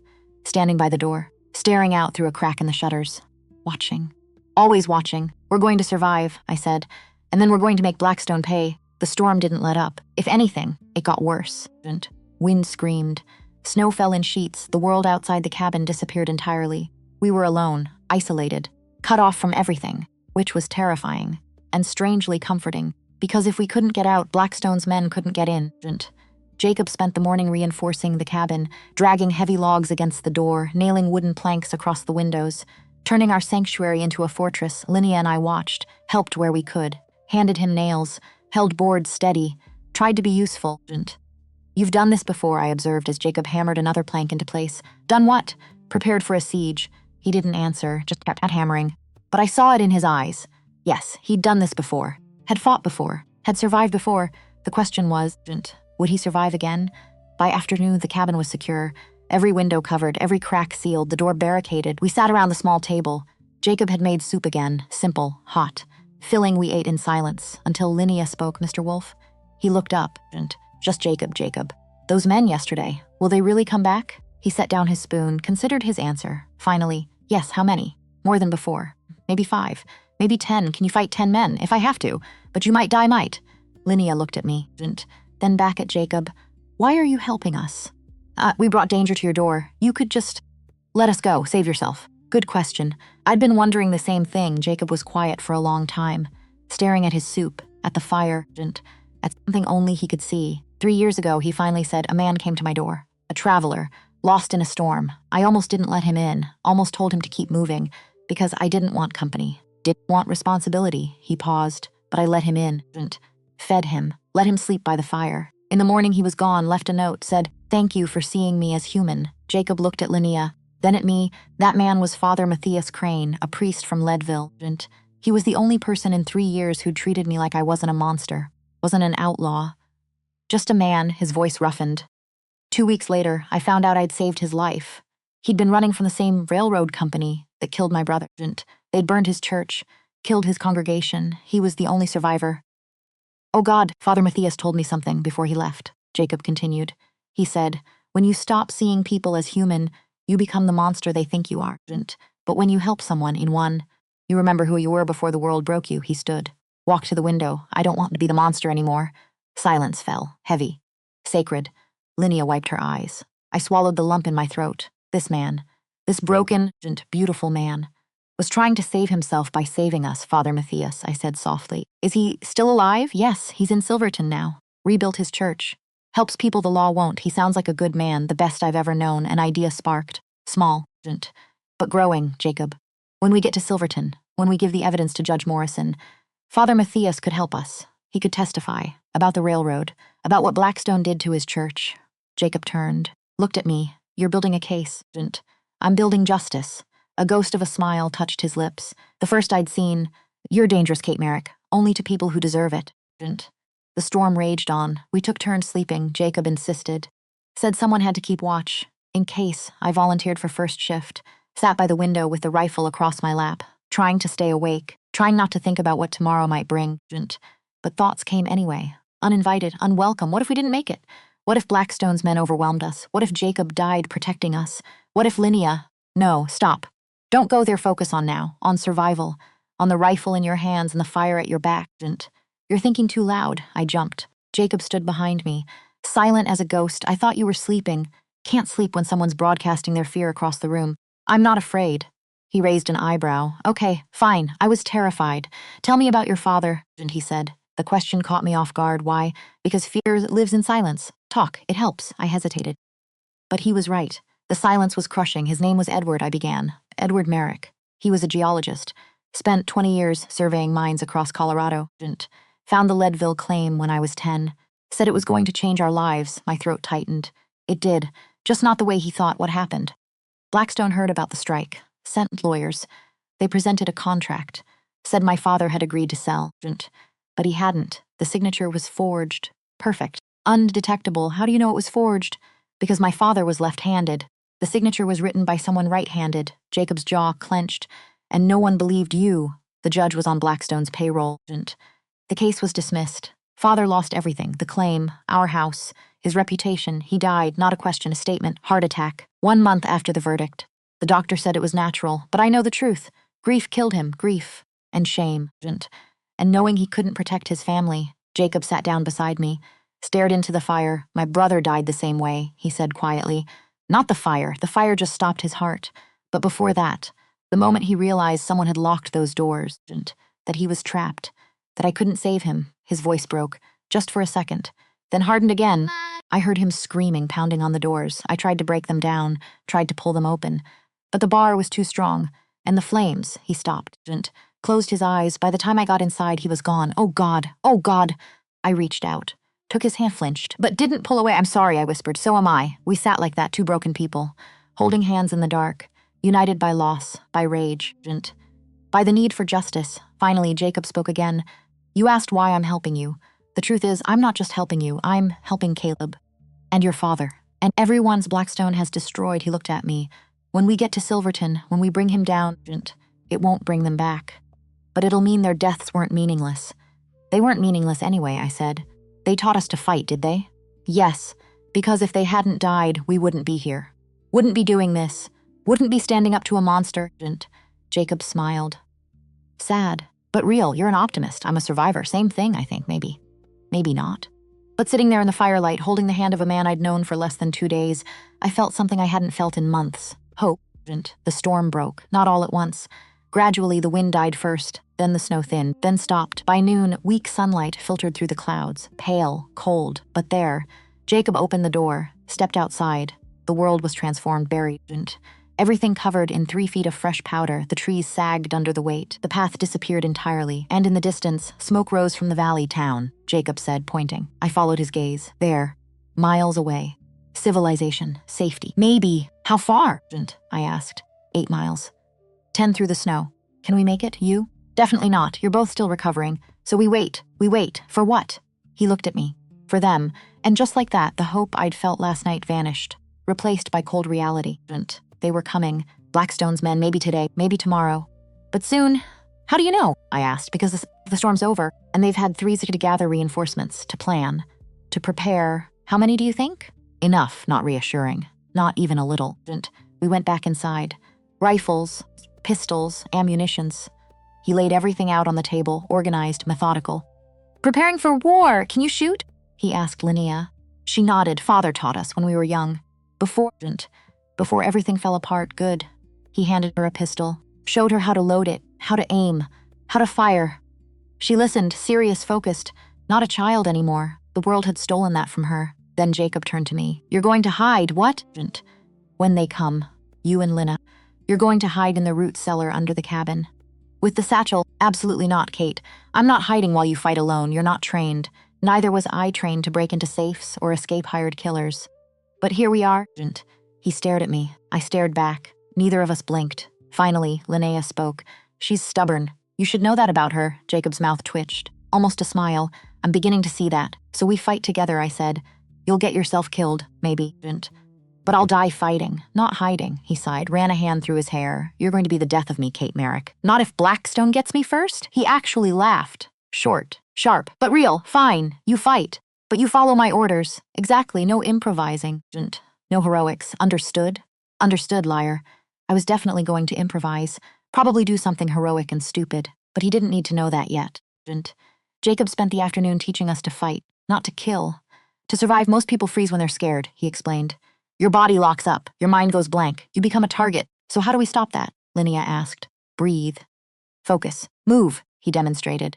standing by the door, staring out through a crack in the shutters. Watching. Always watching. We're going to survive, I said. And then we're going to make Blackstone pay. The storm didn't let up. If anything, it got worse. Wind screamed. Snow fell in sheets. The world outside the cabin disappeared entirely. We were alone, isolated, cut off from everything, which was terrifying and strangely comforting, because if we couldn't get out, Blackstone's men couldn't get in. Jacob spent the morning reinforcing the cabin, dragging heavy logs against the door, nailing wooden planks across the windows. Turning our sanctuary into a fortress, Linnea and I watched, helped where we could, handed him nails, held boards steady, tried to be useful. You've done this before, I observed as Jacob hammered another plank into place. Done what? Prepared for a siege. He didn't answer, just kept hammering. But I saw it in his eyes. Yes, he'd done this before, had fought before, had survived before. The question was, would he survive again? By afternoon, the cabin was secure. Every window covered, every crack sealed, the door barricaded. We sat around the small table. Jacob had made soup again, simple, hot. Filling, we ate in silence, until Linnea spoke. Mr. Wolfe. He looked up, just Jacob. Those men yesterday, will they really come back? He set down his spoon, considered his answer. Finally, yes, how many? More than before. Maybe 5, maybe 10. Can you fight 10 men? If I have to. But you might die, might. Linnea looked at me, then back at Jacob. Why are you helping us? We brought danger to your door. You could just let us go, save yourself. Good question. I'd been wondering the same thing. Jacob was quiet for a long time, staring at his soup, at the fire, at something only he could see. 3 years ago, he finally said, a man came to my door, a traveler, lost in a storm. I almost didn't let him in, almost told him to keep moving, because I didn't want company, didn't want responsibility. He paused, but I let him in, fed him, let him sleep by the fire. In the morning, he was gone, left a note, said, thank you for seeing me as human. Jacob looked at Linnea, then at me. That man was Father Matthias Crane, a priest from Leadville. He was the only person in 3 years who treated me like I wasn't a monster, wasn't an outlaw. Just a man, his voice roughened. 2 weeks later, I found out I'd saved his life. He'd been running from the same railroad company that killed my brother. They'd burned his church, killed his congregation. He was the only survivor. Oh God, Father Matthias told me something before he left, Jacob continued. He said, when you stop seeing people as human, you become the monster they think you are. But when you help someone in one, you remember who you were before the world broke you. He stood, walked to the window. I don't want to be the monster anymore. Silence fell, heavy, sacred. Linnea wiped her eyes. I swallowed the lump in my throat. This man, this broken, beautiful man, was trying to save himself by saving us, Father Matthias, I said softly. Is he still alive? Yes, he's in Silverton now. Rebuilt his church. Helps people the law won't. He sounds like a good man, the best I've ever known. An idea sparked. Small, but growing, Jacob. When we get to Silverton, when we give the evidence to Judge Morrison, Father Matthias could help us. He could testify about the railroad, about what Blackstone did to his church. Jacob turned, looked at me. You're building a case, I'm building justice. A ghost of a smile touched his lips. The first I'd seen. You're dangerous, Kate Merrick, only to people who deserve it. The storm raged on. We took turns sleeping. Jacob insisted. Said someone had to keep watch. In case, I volunteered for first shift. Sat by the window with the rifle across my lap, trying to stay awake, trying not to think about what tomorrow might bring. But thoughts came anyway. Uninvited, unwelcome. What if we didn't make it? What if Blackstone's men overwhelmed us? What if Jacob died protecting us? What if Linnea... No, stop. Don't go there. Focus on now, on survival, on the rifle in your hands and the fire at your back. You're thinking too loud. I jumped. Jacob stood behind me, silent as a ghost. I thought you were sleeping. Can't sleep when someone's broadcasting their fear across the room. I'm not afraid. He raised an eyebrow. Okay, fine. I was terrified. Tell me about your father, he said. The question caught me off guard. Why? Because fear lives in silence. Talk, it helps. I hesitated. But he was right. The silence was crushing. His name was Edward, I began. Edward Merrick. He was a geologist. Spent 20 years surveying mines across Colorado. Found the Leadville claim when I was 10. Said it was going to change our lives. My throat tightened. It did. Just not the way he thought. What happened? Blackstone heard about the strike. Sent lawyers. They presented a contract. Said my father had agreed to sell. But he hadn't. The signature was forged. Perfect. Undetectable. How do you know it was forged? Because my father was left-handed. The signature was written by someone right-handed. Jacob's jaw clenched. And no one believed you. The judge was on Blackstone's payroll. The case was dismissed. Father lost everything. The claim, our house, his reputation. He died. Not a question, a statement. Heart attack. 1 month after the verdict. The doctor said it was natural. But I know the truth. Grief killed him. Grief. And shame. And knowing he couldn't protect his family. Jacob sat down beside me. Stared into the fire. My brother died the same way, he said quietly. Not the fire. The fire just stopped his heart. But before that, the moment he realized someone had locked those doors, that he was trapped, that I couldn't save him, his voice broke, just for a second, then hardened again. I heard him screaming, pounding on the doors. I tried to break them down, tried to pull them open. But the bar was too strong. And the flames, he stopped, closed his eyes. By the time I got inside, he was gone. Oh God, oh God. I reached out, took his hand, flinched, but didn't pull away. I'm sorry, I whispered. So am I. We sat like that, two broken people, holding hands in the dark, united by loss, by rage, by the need for justice. Finally, Jacob spoke again. You asked why I'm helping you. The truth is, I'm not just helping you, I'm helping Caleb. And your father. And everyone's Blackstone has destroyed. He looked at me. When we get to Silverton, when we bring him down, it won't bring them back. But it'll mean their deaths weren't meaningless. They weren't meaningless anyway, I said. They taught us to fight, did they? Yes, because if they hadn't died, we wouldn't be here. Wouldn't be doing this. Wouldn't be standing up to a monster. Jacob smiled. Sad, but real. You're an optimist. I'm a survivor. Same thing, I think, maybe. Maybe not. But sitting there in the firelight, holding the hand of a man I'd known for less than 2 days, I felt something I hadn't felt in months. Hope. The storm broke, not all at once. Gradually, the wind died first, then the snow thinned, then stopped. By noon, weak sunlight filtered through the clouds, pale, cold, but there. Jacob opened the door, stepped outside. The world was transformed, buried. Everything covered in 3 feet of fresh powder, the trees sagged under the weight. The path disappeared entirely, and in the distance, smoke rose from the valley town, Jacob said, pointing. I followed his gaze. There, miles away. Civilization, safety. Maybe. How far? I asked. 8 miles. 10 through the snow. Can we make it, you? Definitely not. You're both still recovering. So we wait. We wait. For what? He looked at me. For them. And just like that, the hope I'd felt last night vanished, replaced by cold reality. They were coming. Blackstone's men, maybe today, maybe tomorrow. But soon. How do you know? I asked, because the storm's over, and they've had 3 to gather reinforcements, to plan, to prepare. How many do you think? Enough, not reassuring. Not even a little. We went back inside. Rifles, pistols, ammunitions. He laid everything out on the table, organized, methodical. Preparing for war, can you shoot? He asked Linnea. She nodded. Father taught us when we were young. Before everything fell apart, good. He handed her a pistol, showed her how to load it, how to aim, how to fire. She listened, serious, focused, not a child anymore. The world had stolen that from her. Then Jacob turned to me. You're going to hide, what? When they come, you and Linnea. You're going to hide in the root cellar under the cabin. With the satchel, absolutely not, Kate. I'm not hiding while you fight alone. You're not trained. Neither was I trained to break into safes or escape hired killers. But here we are. He stared at me. I stared back. Neither of us blinked. Finally, Linnea spoke. She's stubborn. You should know that about her. Jacob's mouth twitched. Almost a smile. I'm beginning to see that. So we fight together, I said. You'll get yourself killed, maybe. But I'll die fighting, not hiding, he sighed, ran a hand through his hair. You're going to be the death of me, Kate Merrick. Not if Blackstone gets me first? He actually laughed. Short, sharp, but real. Fine, you fight. But you follow my orders. Exactly, no improvising. No heroics. Understood? Understood, liar. I was definitely going to improvise. Probably do something heroic and stupid. But he didn't need to know that yet. Jacob spent the afternoon teaching us to fight, not to kill. To survive, most people freeze when they're scared, he explained. Your body locks up. Your mind goes blank. You become a target. So how do we stop that? Linnea asked. Breathe. Focus. Move, he demonstrated.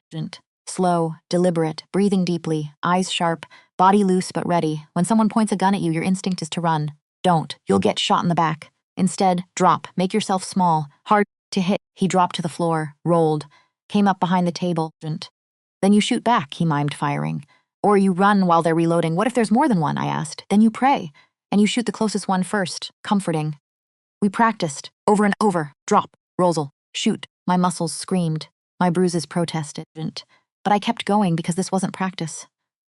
Slow, deliberate, breathing deeply, eyes sharp, body loose but ready. When someone points a gun at you, your instinct is to run. Don't. You'll get shot in the back. Instead, drop. Make yourself small. Hard to hit. He dropped to the floor, rolled, came up behind the table. Then you shoot back, he mimed, firing. Or you run while they're reloading. What if there's more than one, I asked. Then you pray. And you shoot the closest one first, comforting. We practiced, over and over, drop, roll, shoot. My muscles screamed, my bruises protested. But I kept going because this wasn't practice.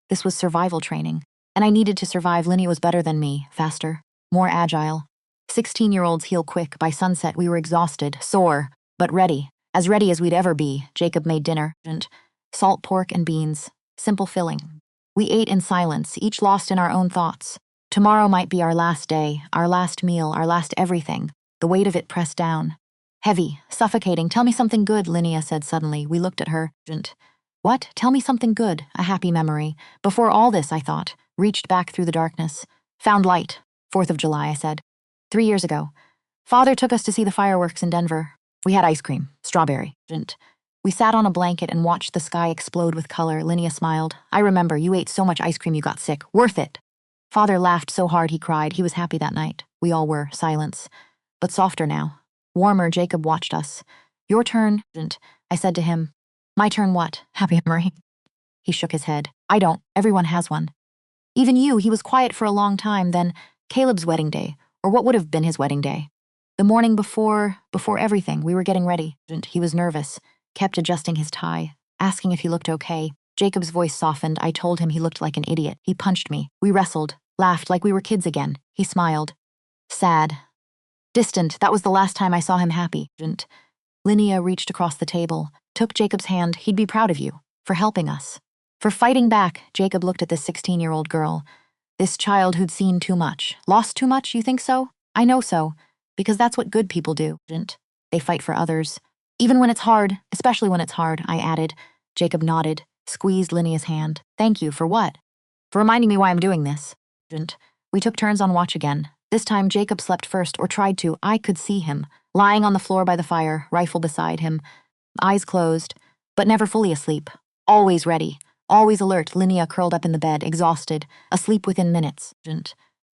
This was survival training. And I needed to survive. Linnea was better than me, faster, more agile. 16-year-olds heal quick. By sunset, we were exhausted, sore, but ready. As ready as we'd ever be. Jacob made dinner. Salt pork and beans, simple filling. We ate in silence, each lost in our own thoughts. Tomorrow might be our last day, our last meal, our last everything. The weight of it pressed down. Heavy, suffocating. Tell me something good, Linnea said suddenly. We looked at her. What? Tell me something good. A happy memory. Before all this, I thought. Reached back through the darkness. Found light. 4th of July, I said. 3 years ago. Father took us to see the fireworks in Denver. We had ice cream. Strawberry. We sat on a blanket and watched the sky explode with color. Linnea smiled. I remember, you ate so much ice cream you got sick. Worth it. Father laughed so hard he cried. He was happy that night. We all were. Silence. But softer now. Warmer, Jacob watched us. Your turn, I said to him. My turn what? Happy memory? He shook his head. I don't. Everyone has one. Even you, he was quiet for a long time, then Caleb's wedding day, or what would have been his wedding day. The morning before everything, we were getting ready. He was nervous, kept adjusting his tie, asking if he looked okay. Jacob's voice softened. I told him he looked like an idiot. He punched me. We wrestled, laughed like we were kids again. He smiled. Sad. Distant. That was the last time I saw him happy. Linnea reached across the table, took Jacob's hand. He'd be proud of you, for helping us. For fighting back. Jacob looked at this 16-year-old girl. This child who'd seen too much. Lost too much, you think so? I know so. Because that's what good people do. They fight for others. Even when it's hard, especially when it's hard, I added. Jacob nodded, squeezed Linnea's hand. Thank you, for what? For reminding me why I'm doing this. We took turns on watch again. This time Jacob slept first, or tried to. I could see him, lying on the floor by the fire, rifle beside him. Eyes closed, but never fully asleep. Always ready, always alert. Linnea curled up in the bed, exhausted, asleep within minutes.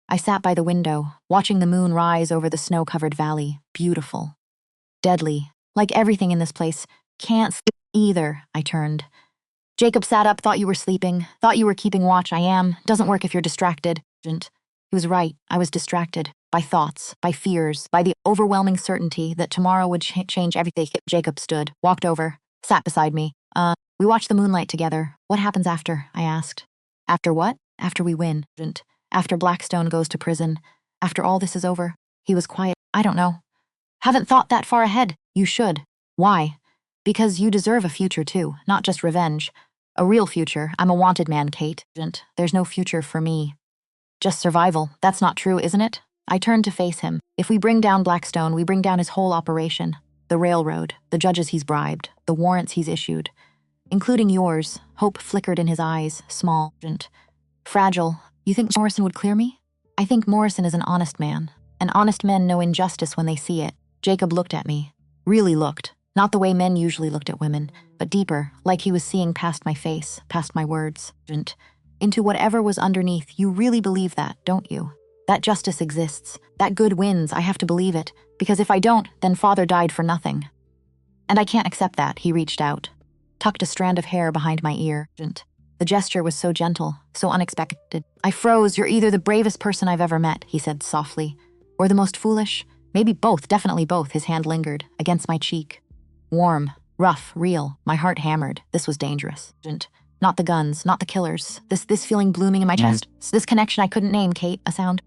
I sat by the window, watching the moon rise over the snow-covered valley. Beautiful. Deadly. Like everything in this place. Can't sleep either. I turned. Jacob sat up, thought you were sleeping, thought you were keeping watch. I am. Doesn't work if you're distracted. He was right. I was distracted. By thoughts, by fears, by the overwhelming certainty that tomorrow would change everything. Jacob stood, walked over, sat beside me. We watched the moonlight together. What happens after? I asked. After what? After we win. After Blackstone goes to prison. After all this is over. He was quiet. I don't know. Haven't thought that far ahead. You should. Why? Because you deserve a future too, not just revenge. A real future. I'm a wanted man, Kate. There's no future for me. Just survival. That's not true, isn't it? I turned to face him. If we bring down Blackstone, we bring down his whole operation. The railroad, the judges he's bribed, the warrants he's issued. Including yours. Hope flickered in his eyes, small, fragile. You think Morrison would clear me? I think Morrison is an honest man. And honest men know injustice when they see it. Jacob looked at me. Really looked. Not the way men usually looked at women, but deeper, like he was seeing past my face, past my words. Into whatever was underneath. You really believe that, don't you? That justice exists. That good wins. I have to believe it. Because if I don't, then father died for nothing. And I can't accept that. He reached out, tucked a strand of hair behind my ear. The gesture was so gentle, so unexpected. I froze. You're either the bravest person I've ever met, he said softly, or the most foolish. Maybe both, definitely both. His hand lingered, against my cheek. Warm, rough, real. My heart hammered. This was dangerous. Not the guns, not the killers. This feeling blooming in my chest. This connection I couldn't name, Kate. A sound.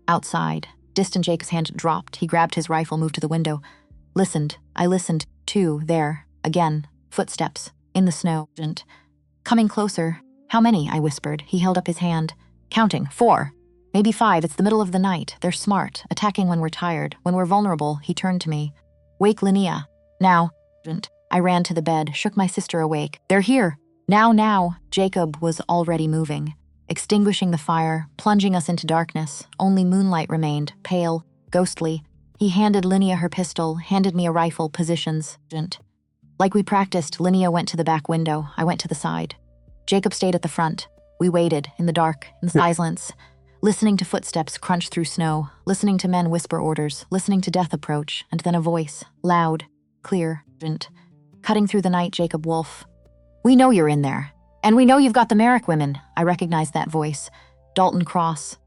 Outside. Distant. Jacob's hand dropped. He grabbed his rifle, moved to the window. Listened. I listened, too, there. Again. Footsteps. In the snow. Coming closer. How many? I whispered. He held up his hand. Counting. 4. Maybe 5. It's the middle of the night. They're smart. Attacking when we're tired. When we're vulnerable. He turned to me. Wake Linnea. Now. I ran to the bed, shook my sister awake. They're here. Now. Jacob was already moving, extinguishing the fire, plunging us into darkness. Only moonlight remained, pale, ghostly. He handed Linnea her pistol, handed me a rifle, positions. Like we practiced, Linnea went to the back window. I went to the side. Jacob stayed at the front. We waited, in the dark, in the silence, listening to footsteps crunch through snow, listening to men whisper orders, listening to death approach, and then a voice, loud, clear, cutting through the night. Jacob Wolfe. We know you're in there. And we know you've got the Merrick women. I recognized that voice. Dalton Cross.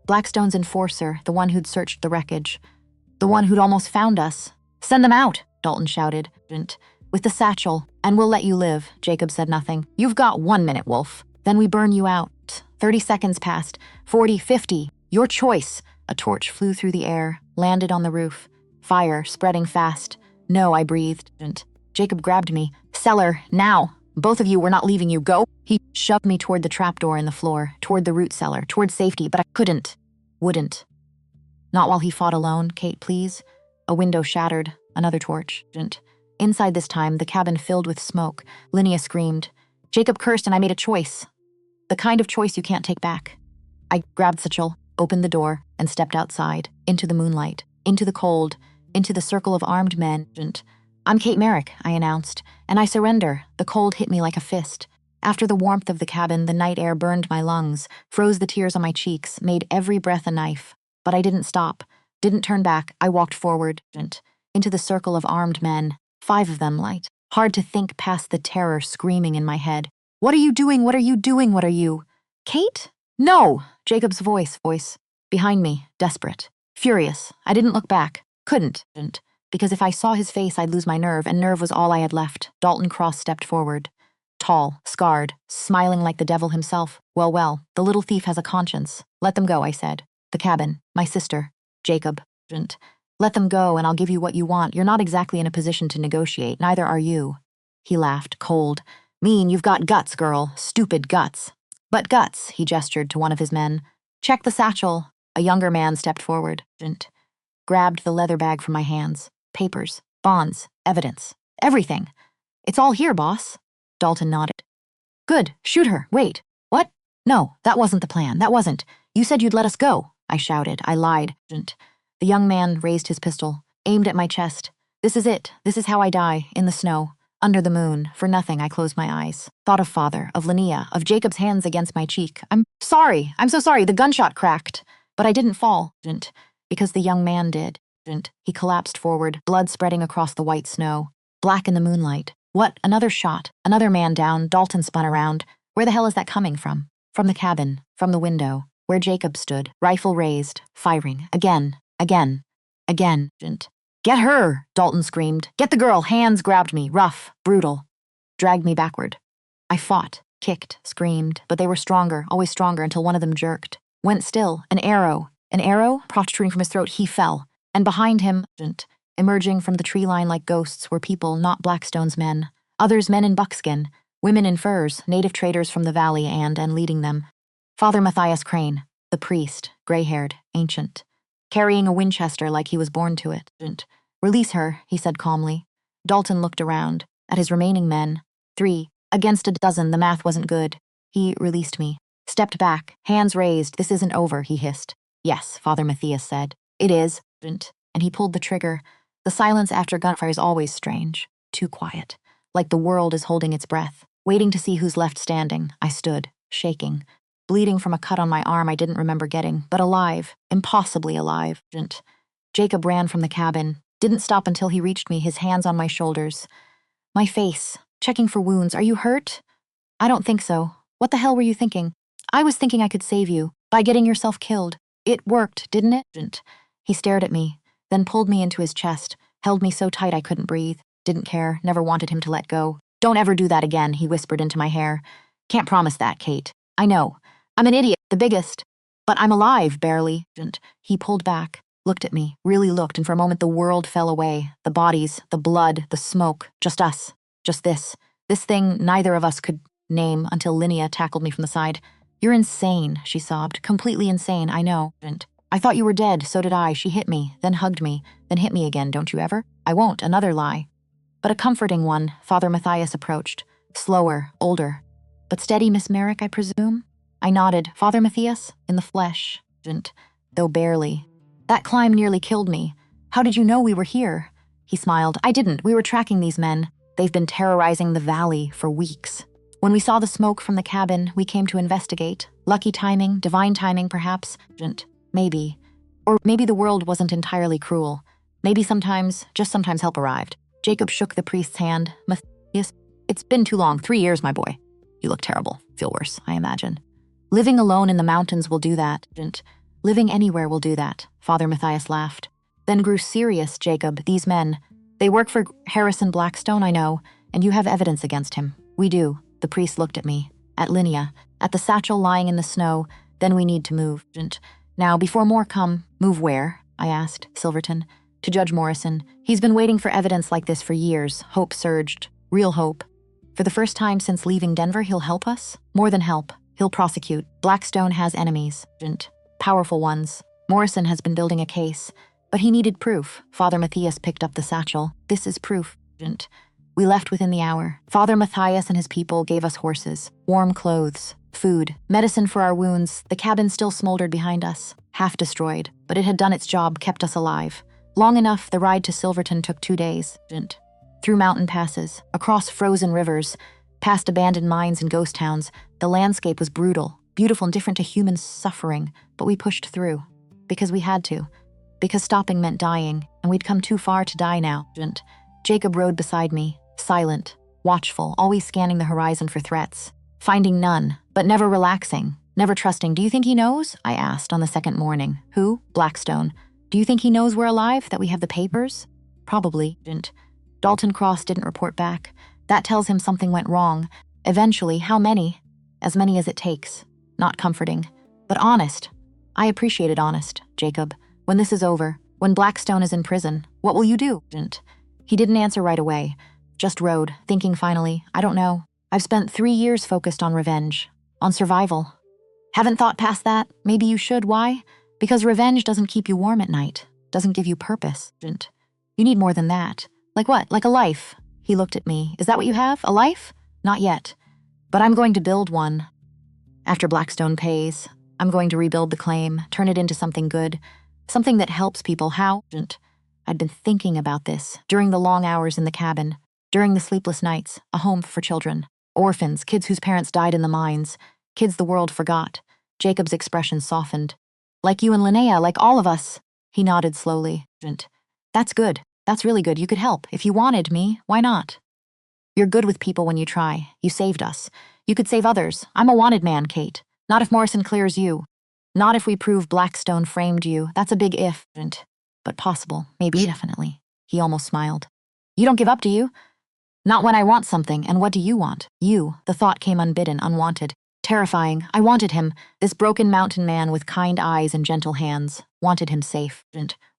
Blackstone's enforcer, the one who'd searched the wreckage. The one who'd almost found us. Send them out, Dalton shouted. With the satchel, and we'll let you live. Jacob said nothing. You've got 1 minute, Wolfe. Then we burn you out. 30 seconds passed. 40, 50. Your choice. A torch flew through the air, landed on the roof. Fire, spreading fast. No, I breathed. Jacob grabbed me. Cellar, now. Both of you, we're not leaving you. Go. He shoved me toward the trapdoor in the floor, toward the root cellar, toward safety, but I couldn't. Wouldn't. Not while he fought alone. Kate, please. A window shattered. Another torch. Inside this time, the cabin filled with smoke. Linnea screamed. Jacob cursed and I made a choice. The kind of choice you can't take back. I grabbed satchel, opened the door, and stepped outside, into the moonlight, into the cold, into the circle of armed men. I'm Kate Merrick, I announced, and I surrender. The cold hit me like a fist. After the warmth of the cabin, the night air burned my lungs, froze the tears on my cheeks, made every breath a knife. But I didn't stop, didn't turn back. I walked forward. into the circle of armed men, 5 of them light. Hard to think past the terror screaming in my head. What are you doing? What are you doing? What are you? Kate? No! Jacob's voice. Behind me, desperate. Furious. I didn't look back. Couldn't. Because if I saw his face, I'd lose my nerve, and nerve was all I had left. Dalton Cross stepped forward. Tall, scarred, smiling like the devil himself. Well, the little thief has a conscience. Let them go, I said. The cabin. My sister. Jacob. Let them go, and I'll give you what you want. You're not exactly in a position to negotiate. Neither are you. He laughed, cold. Mean, you've got guts, girl. Stupid guts. But guts, he gestured to one of his men. Check the satchel. A younger man stepped forward. Grabbed the leather bag from my hands. Papers, bonds, evidence. Everything. It's all here, boss. Dalton nodded. Good. Shoot her. Wait. What? No, that wasn't the plan. That wasn't. You said you'd let us go. I shouted. I lied. The young man raised his pistol, aimed at my chest. This is it. This is how I die, in the snow, under the moon. For nothing, I closed my eyes. Thought of father, of Linnea, of Jacob's hands against my cheek. I'm sorry. I'm so sorry. The gunshot cracked. But I didn't fall, because the young man did. He collapsed forward, blood spreading across the white snow. Black in the moonlight. What? Another shot. Another man down. Dalton spun around. Where the hell is that coming from? From the cabin. From the window. Where Jacob stood. Rifle raised. Firing. Again. Get her! Dalton screamed. Get the girl! Hands grabbed me. Rough. Brutal. Dragged me backward. I fought. Kicked. Screamed. But they were stronger. Always stronger until one of them jerked. Went still. An arrow. An arrow? Protruding from his throat, he fell. And behind him, emerging from the tree line like ghosts, were people not Blackstone's men. Others men in buckskin. Women in furs. Native traders from the valley and leading them. Father Matthias Crane. The priest. Gray-haired. Ancient. Carrying a Winchester like he was born to it. Release her, he said calmly. Dalton looked around. At his remaining men. 3. Against a dozen, the math wasn't good. He released me. Stepped back. Hands raised. This isn't over, he hissed. Yes, Father Matthias said. It is. And he pulled the trigger. The silence after gunfire is always strange. Too quiet. Like the world is holding its breath. Waiting to see who's left standing. I stood, shaking. Bleeding from a cut on my arm I didn't remember getting, but alive. Impossibly alive. Jacob ran from the cabin. Didn't stop until he reached me, his hands on my shoulders. My face. Checking for wounds. Are you hurt? I don't think so. What the hell were you thinking? I was thinking I could save you. By getting yourself killed. It worked, didn't it? He stared at me, then pulled me into his chest, held me so tight I couldn't breathe. Didn't care, never wanted him to let go. Don't ever do that again, he whispered into my hair. Can't promise that, Kate. I know. I'm an idiot, the biggest. But I'm alive, barely. He pulled back, looked at me, really looked, and for a moment the world fell away. The bodies, the blood, the smoke, just us. Just this. This thing neither of us could name until Linnea tackled me from the side. You're insane, she sobbed. Completely insane, I know. I thought you were dead, so did I. She hit me, then hugged me, then hit me again, don't you ever? I won't, another lie. But a comforting one, Father Matthias approached. Slower, older. But steady, Miss Merrick, I presume? I nodded. Father Matthias? In the flesh. Though barely. That climb nearly killed me. How did you know we were here? He smiled. I didn't. We were tracking these men. They've been terrorizing the valley for weeks. When we saw the smoke from the cabin, we came to investigate. Lucky timing, divine timing, perhaps. Maybe. Or maybe the world wasn't entirely cruel. Maybe sometimes, just sometimes help arrived. Jacob shook the priest's hand. Matthias, it's been too long. 3 years, my boy. You look terrible. Feel worse, I imagine. Living alone in the mountains will do that. Living anywhere will do that. Father Matthias laughed. Then grew serious, Jacob. These men. They work for Harrison Blackstone, I know, and you have evidence against him. We do. The priest looked at me. At Linnea. At the satchel lying in the snow. Then we need to move. Now, before more come, move where? I asked, Silverton. To Judge Morrison. He's been waiting for evidence like this for years. Hope surged. Real hope. For the first time since leaving Denver, he'll help us? More than help. He'll prosecute. Blackstone has enemies. Powerful ones. Morrison has been building a case. But he needed proof. Father Matthias picked up the satchel. This is proof. We left within the hour. Father Matthias and his people gave us horses, warm clothes, food, medicine for our wounds. The cabin still smoldered behind us, half destroyed, but it had done its job, kept us alive. Long enough, the ride to Silverton took 2 days. Through mountain passes, across frozen rivers, past abandoned mines and ghost towns. The landscape was brutal, beautiful and different to human suffering, but we pushed through. Because we had to. because stopping meant dying, and we'd come too far to die now. Jacob rode beside me, silent, watchful, always scanning the horizon for threats, finding none, but never relaxing, never trusting. Do you think he knows? I asked on the second morning. Who? Blackstone. Do you think he knows we're alive, that we have the papers? Probably. Dalton Cross didn't report back. That tells him something went wrong. Eventually, how many? As many as it takes. Not comforting, but honest. I appreciated honest, Jacob. When this is over, when Blackstone is in prison, what will you do? He didn't answer right away. Just rode, thinking finally, I don't know. I've spent 3 years focused on revenge, on survival. Haven't thought past that? Maybe you should. Why? Because revenge doesn't keep you warm at night, doesn't give you purpose. You need more than that. Like what? Like a life. He looked at me. Is that what you have? A life? Not yet. But I'm going to build one. After Blackstone pays, I'm going to rebuild the claim, turn it into something good, something that helps people. How? I'd been thinking about this during the long hours in the cabin, during the sleepless nights, a home for children, orphans, kids whose parents died in the mines, kids the world forgot. Jacob's expression softened. Like you and Linnea, like all of us. He nodded slowly. That's good. That's really good. You could help. If you wanted me, why not? You're good with people when you try. You saved us. You could save others. I'm a wanted man, Kate. Not if Morrison clears you. Not if we prove Blackstone framed you. That's a big if, but possible. Maybe, definitely. He almost smiled. You don't give up, do you? Not when I want something, and what do you want? You. The thought came unbidden, unwanted. Terrifying. I wanted him, this broken mountain man with kind eyes and gentle hands. Wanted him safe,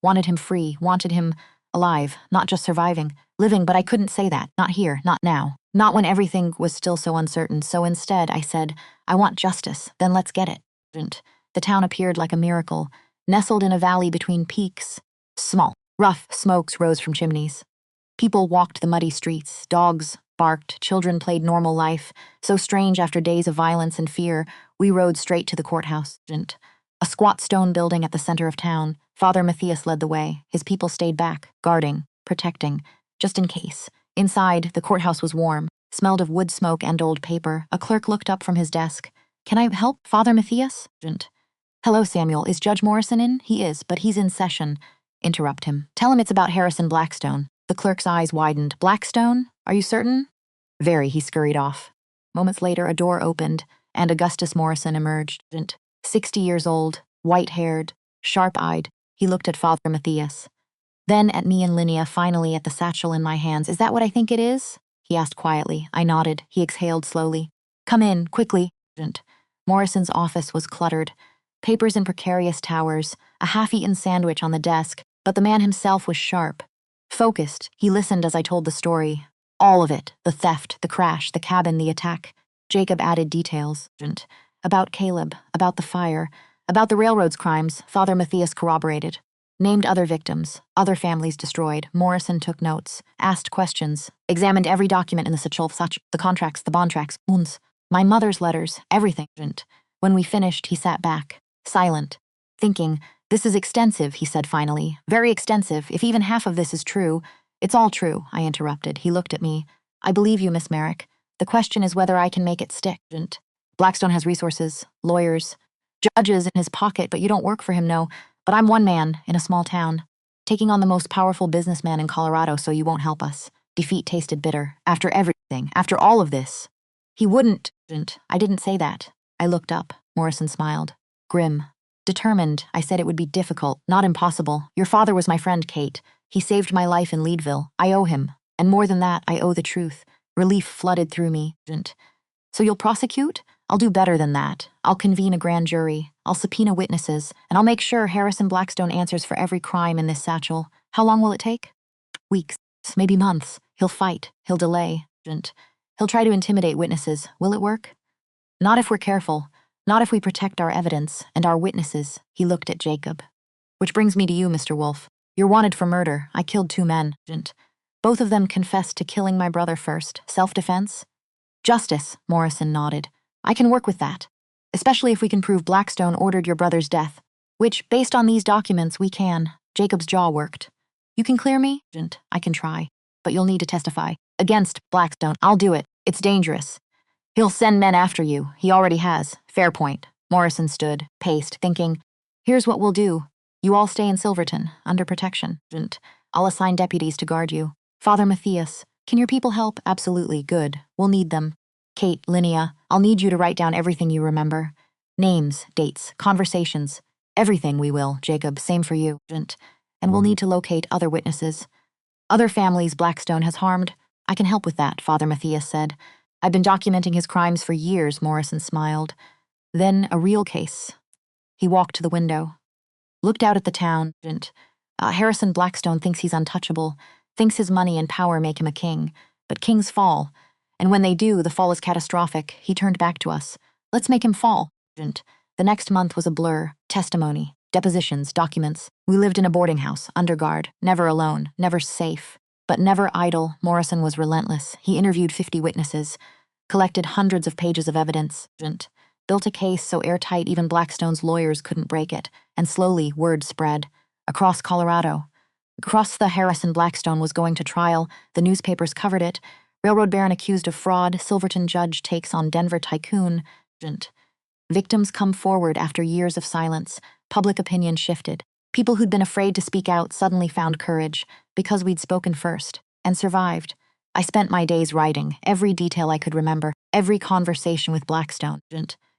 wanted him free, wanted him alive, not just surviving, living, but I couldn't say that. Not here, not now. Not when everything was still so uncertain. So instead, I said, I want justice, then let's get it. The town appeared like a miracle, nestled in a valley between peaks. Small, rough smokes rose from chimneys. People walked the muddy streets, dogs barked, children played normal life. So strange after days of violence and fear, we rode straight to the courthouse. A squat stone building at the center of town. Father Matthias led the way. His people stayed back, guarding, protecting, just in case. Inside, the courthouse was warm, smelled of wood smoke and old paper. A clerk looked up from his desk. Can I help, Father Matthias? Hello, Samuel. Is Judge Morrison in? He is, but he's in session. Interrupt him. Tell him it's about Harrison Blackstone. The clerk's eyes widened. Blackstone? Are you certain? Very, he scurried off. Moments later, a door opened, and Augustus Morrison emerged. 60 years old, white-haired, sharp-eyed. He looked at Father Matthias. Then at me and Linnea, finally at the satchel in my hands. Is that what I think it is? He asked quietly. I nodded. He exhaled slowly. Come in, quickly. Morrison's office was cluttered. Papers in precarious towers, a half-eaten sandwich on the desk, but the man himself was sharp. Focused, he listened as I told the story. All of it, the theft, the crash, the cabin, the attack. Jacob added details. About Caleb, about the fire, about the railroad's crimes. Father Matthias corroborated. Named other victims, other families destroyed. Morrison took notes, asked questions, examined every document in the satchel, the contracts, the bond tracks, my mother's letters, everything. When we finished, he sat back, silent, thinking. This is extensive, he said finally. Very extensive. If even half of this is true. It's all true, I interrupted. He looked at me. I believe you, Miss Merrick. The question is whether I can make it stick. Blackstone has resources, lawyers, judges in his pocket, but you don't work for him, no. But I'm one man in a small town, taking on the most powerful businessman in Colorado, so you won't help us. Defeat tasted bitter. After everything, after all of this. He wouldn't. I didn't say that. I looked up. Morrison smiled. Grim. Determined. I said it would be difficult, not impossible. Your father was my friend, Kate. He saved my life in Leadville. I owe him. And more than that, I owe the truth. Relief flooded through me. So you'll prosecute? I'll do better than that. I'll convene a grand jury. I'll subpoena witnesses, and I'll make sure Harrison Blackstone answers for every crime in this satchel. How long will it take? Weeks, maybe months. He'll fight. He'll delay. He'll try to intimidate witnesses. Will it work? Not if we're careful. Not if we protect our evidence and our witnesses. He looked at Jacob. Which brings me to you, Mr. Wolfe. You're wanted for murder. I killed 2 men. Both of them confessed to killing my brother first. Self-defense? Justice, Morrison nodded. I can work with that, especially if we can prove Blackstone ordered your brother's death, which, based on these documents, we can. Jacob's jaw worked. You can clear me? I can try, but you'll need to testify. Against Blackstone. I'll do it. It's dangerous. He'll send men after you. He already has. Fair point. Morrison stood, paced, thinking, here's what we'll do. You all stay in Silverton, under protection. I'll assign deputies to guard you. Father Matthias, can your people help? Absolutely, good. We'll need them. Kate, Linnea, I'll need you to write down everything you remember. Names, dates, conversations. Everything we will, Jacob, same for you. And we'll need to locate other witnesses. Other families Blackstone has harmed. I can help with that, Father Matthias said. I've been documenting his crimes for years, Morrison smiled. Then a real case. He walked to the window, looked out at the town. Harrison Blackstone thinks he's untouchable, thinks his money and power make him a king. But kings fall. And when they do, the fall is catastrophic. He turned back to us. Let's make him fall. The next month was a blur. Testimony, depositions, documents. We lived in a boarding house, under guard, never alone, never safe. But never idle. Morrison was relentless. He interviewed 50 witnesses, collected hundreds of pages of evidence, built a case so airtight even Blackstone's lawyers couldn't break it, and slowly word spread. Across Colorado. Across the Harrison Blackstone was going to trial. The newspapers covered it. Railroad baron accused of fraud. Silverton judge takes on Denver tycoon. Victims come forward after years of silence. Public opinion shifted. People who'd been afraid to speak out suddenly found courage because we'd spoken first and survived. I spent my days writing, every detail I could remember, every conversation with Blackstone,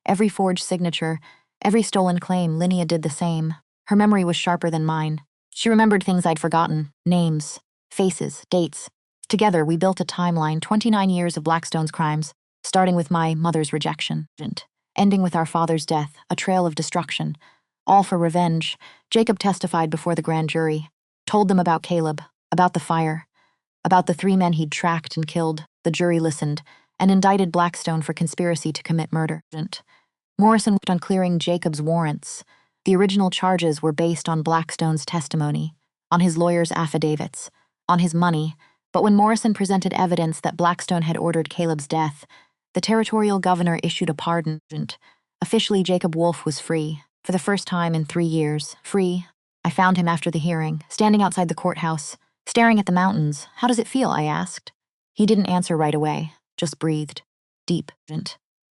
every forged signature, every stolen claim. Linnea did the same. Her memory was sharper than mine. She remembered things I'd forgotten, names, faces, dates. Together, we built a timeline, 29 years of Blackstone's crimes, starting with my mother's rejection, ending with our father's death, a trail of destruction. All for revenge. Jacob testified before the grand jury, told them about Caleb, about the fire, about the 3 men he'd tracked and killed. The jury listened and indicted Blackstone for conspiracy to commit murder. Morrison worked on clearing Jacob's warrants. The original charges were based on Blackstone's testimony, on his lawyer's affidavits, on his money, but when Morrison presented evidence that Blackstone had ordered Caleb's death, the territorial governor issued a pardon. Officially, Jacob Wolfe was free. For the first time in 3 years, free. I found him after the hearing, standing outside the courthouse, staring at the mountains. How does it feel? I asked. He didn't answer right away, just breathed. Deep,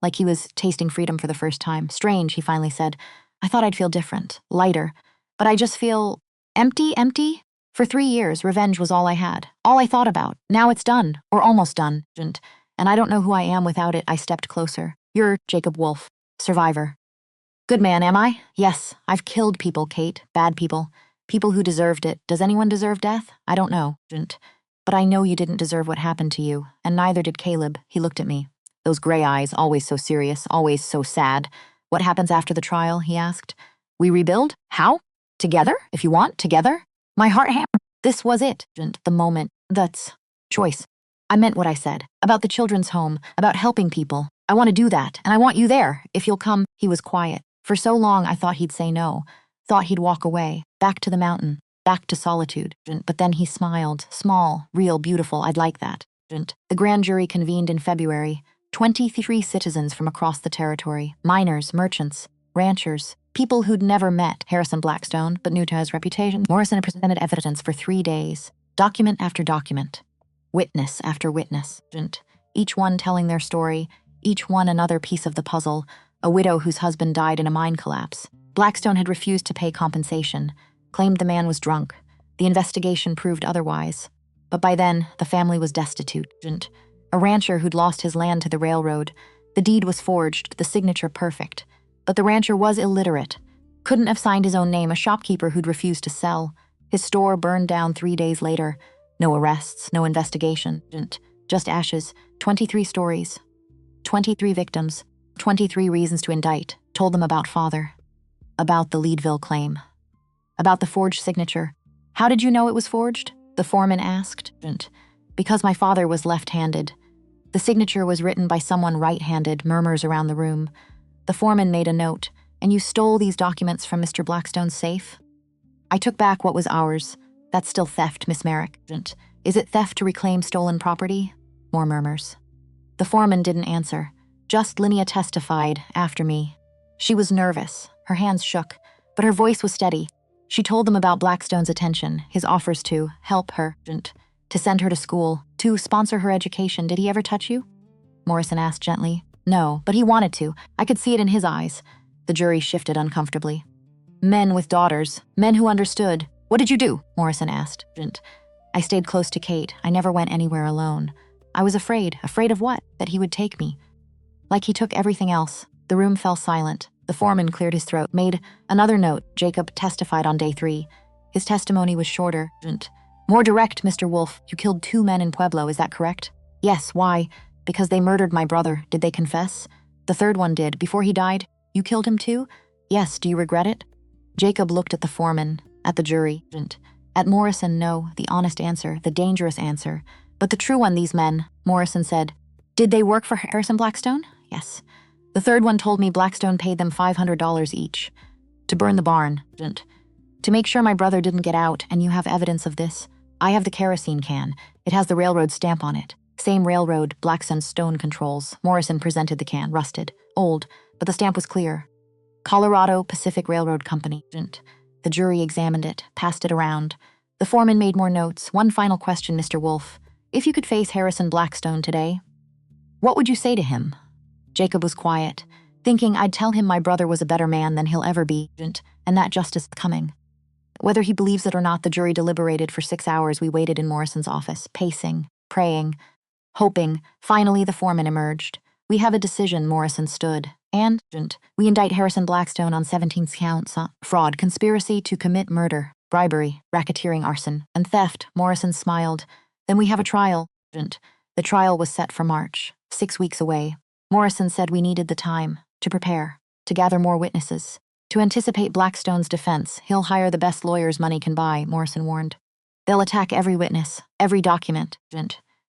like he was tasting freedom for the first time. Strange, he finally said. I thought I'd feel different, lighter, but I just feel empty. For 3 years, revenge was all I had, all I thought about. Now it's done, or almost done, and I don't know who I am without it. I stepped closer. You're Jacob Wolfe, survivor. Good man, am I? Yes, I've killed people, Kate, bad people, people who deserved it. Does anyone deserve death? I don't know, but I know you didn't deserve what happened to you, and neither did Caleb. He looked at me. Those gray eyes, always so serious, always so sad. What happens after the trial? He asked. We rebuild? How? Together, if you want, together? My heart hammered. This was it, the moment. That's choice. I meant what I said, about the children's home, about helping people. I want to do that, and I want you there, if you'll come. He was quiet. For so long, I thought he'd say no, thought he'd walk away, back to the mountain, back to solitude. But then he smiled, small, real, beautiful. I'd like that. The grand jury convened in February. 23 citizens from across the territory, miners, merchants, ranchers, people who'd never met Harrison Blackstone but knew to his reputation. Morrison presented evidence for 3 days, document after document, witness after witness, each one telling their story, each one another piece of the puzzle, a widow whose husband died in a mine collapse. Blackstone had refused to pay compensation, claimed the man was drunk. The investigation proved otherwise. But by then, the family was destitute. A rancher who'd lost his land to the railroad. The deed was forged, the signature perfect. But the rancher was illiterate. Couldn't have signed his own name, a shopkeeper who'd refused to sell. His store burned down 3 days later. No arrests, no investigation. Just ashes. 23 stories. 23 victims. 23 reasons to indict. Told them about father. About the Leadville claim. About the forged signature. How did you know it was forged? The foreman asked. Because my father was left-handed. The signature was written by someone right-handed, murmurs around the room. The foreman made a note. And you stole these documents from Mr. Blackstone's safe? I took back what was ours. That's still theft, Miss Merrick. Is it theft to reclaim stolen property? More murmurs. The foreman didn't answer. Just Linnea testified, after me. She was nervous. Her hands shook, but her voice was steady. She told them about Blackstone's attention, his offers to help her, to send her to school, to sponsor her education. Did he ever touch you? Morrison asked gently. No, but he wanted to. I could see it in his eyes. The jury shifted uncomfortably. Men with daughters, men who understood. What did you do? Morrison asked. I stayed close to Kate. I never went anywhere alone. I was afraid. Afraid of what? That he would take me. Like he took everything else. The room fell silent. The foreman cleared his throat, made another note. Jacob testified on day 3. His testimony was shorter. More direct, Mr. Wolfe. You killed 2 men in Pueblo, is that correct? Yes, why? Because they murdered my brother. Did they confess? The third one did. Before he died, you killed him too? Yes, do you regret it? Jacob looked at the foreman, at the jury. At Morrison, no, the honest answer, the dangerous answer. But the true one, these men, Morrison said. Did they work for Harrison Blackstone? Yes. The third one told me Blackstone paid them $500 each. To burn the barn. To make sure my brother didn't get out, and you have evidence of this. I have the kerosene can. It has the railroad stamp on it. Same railroad, Blackstone's stone controls. Morrison presented the can, rusted, old, but the stamp was clear. Colorado Pacific Railroad Company. The jury examined it, passed it around. The foreman made more notes. One final question, Mr. Wolfe. If you could face Harrison Blackstone today, what would you say to him? Jacob was quiet, thinking I'd tell him my brother was a better man than he'll ever be, and that justice is coming. Whether he believes it or not, the jury deliberated for 6 hours. We waited in Morrison's office, pacing, praying, hoping. Finally, the foreman emerged. We have a decision, Morrison stood. And, we indict Harrison Blackstone on 17 counts, fraud, conspiracy to commit murder, bribery, racketeering, arson, and theft. Morrison smiled. Then we have a trial. The trial was set for March, 6 weeks away. Morrison said we needed the time to prepare, to gather more witnesses, to anticipate Blackstone's defense. He'll hire the best lawyers money can buy, Morrison warned. They'll attack every witness, every document,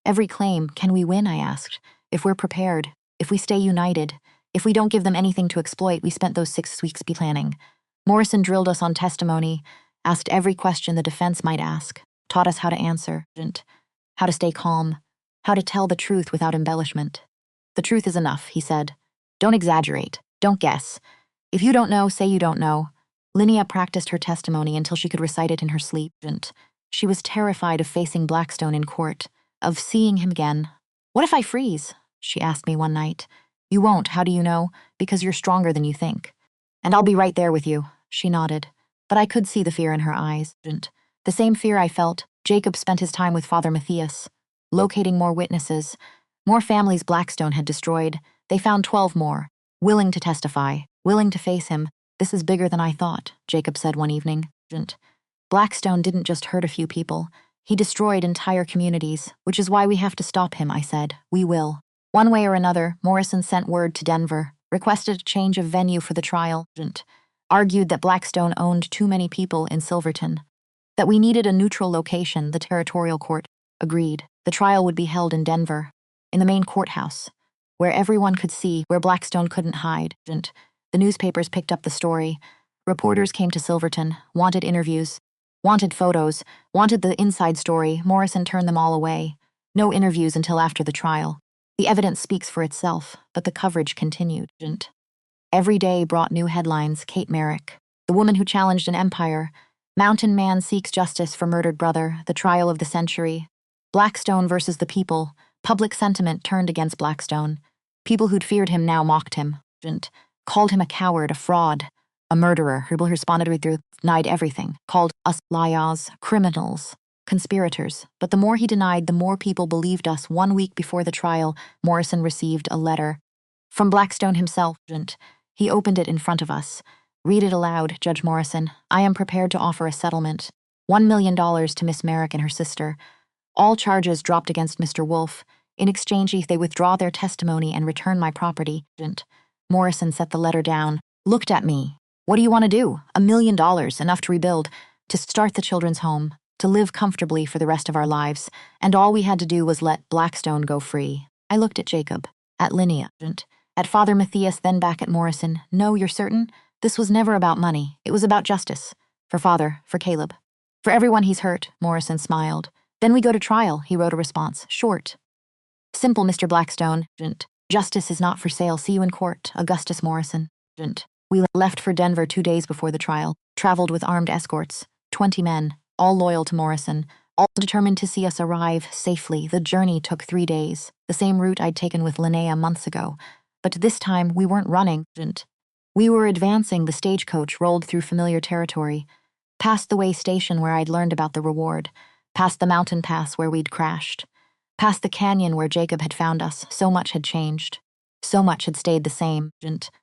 every claim. Can we win, I asked. If we're prepared, if we stay united, if we don't give them anything to exploit. We spent those 6 weeks planning. Morrison drilled us on testimony, asked every question the defense might ask, taught us how to answer, how to stay calm, how to tell the truth without embellishment. The truth is enough, he said. Don't exaggerate, don't guess. If you don't know, say you don't know. Linnea practiced her testimony until she could recite it in her sleep. She was terrified of facing Blackstone in court, of seeing him again. What if I freeze? She asked me one night. You won't, how do you know? Because you're stronger than you think. And I'll be right there with you, she nodded. But I could see the fear in her eyes. The same fear I felt. Jacob spent his time with Father Matthias, locating more witnesses, more families Blackstone had destroyed. They found 12 more, willing to testify, willing to face him. This is bigger than I thought, Jacob said one evening. Blackstone didn't just hurt a few people. He destroyed entire communities, which is why we have to stop him, I said. We will. One way or another, Morrison sent word to Denver, requested a change of venue for the trial, argued that Blackstone owned too many people in Silverton, that we needed a neutral location. The territorial court agreed. The trial would be held in Denver, in the main courthouse, where everyone could see, where Blackstone couldn't hide. The newspapers picked up the story. Reporters came to Silverton, wanted interviews, wanted photos, wanted the inside story. Morrison turned them all away. No interviews until after the trial. The evidence speaks for itself, but the coverage continued. Every day brought new headlines. Kate Merrick, the woman who challenged an empire. Mountain man seeks justice for murdered brother. The trial of the century. Blackstone versus the people. Public sentiment turned against Blackstone. People who'd feared him now mocked him, called him a coward, a fraud, a murderer. Who responded with denied everything, called us liars, criminals, conspirators. But the more he denied, the more people believed us. 1 week before the trial, Morrison received a letter from Blackstone himself. He opened it in front of us. Read it aloud, Judge Morrison. I am prepared to offer a settlement. $1 million to Miss Merrick and her sister. All charges dropped against Mr. Wolfe. In exchange, if they withdraw their testimony and return my property. Morrison set the letter down, looked at me. What do you want to do? $1 million, enough to rebuild, to start the children's home, to live comfortably for the rest of our lives. And all we had to do was let Blackstone go free. I looked at Jacob, at Linnea, at Father Matthias, then back at Morrison. No, you're certain? This was never about money. It was about justice. For Father, for Caleb. For everyone he's hurt, Morrison smiled. Then we go to trial, he wrote a response. Short. Simple, Mr. Blackstone. Justice is not for sale. See you in court, Augustus Morrison. We left for Denver 2 days before the trial, traveled with armed escorts, 20 men, all loyal to Morrison, all determined to see us arrive safely. The journey took 3 days, the same route I'd taken with Linnea months ago. But this time, we weren't running. We were advancing. The stagecoach rolled through familiar territory, past the way station where I'd learned about the reward, past the mountain pass where we'd crashed, past the canyon where Jacob had found us. So much had changed. So much had stayed the same.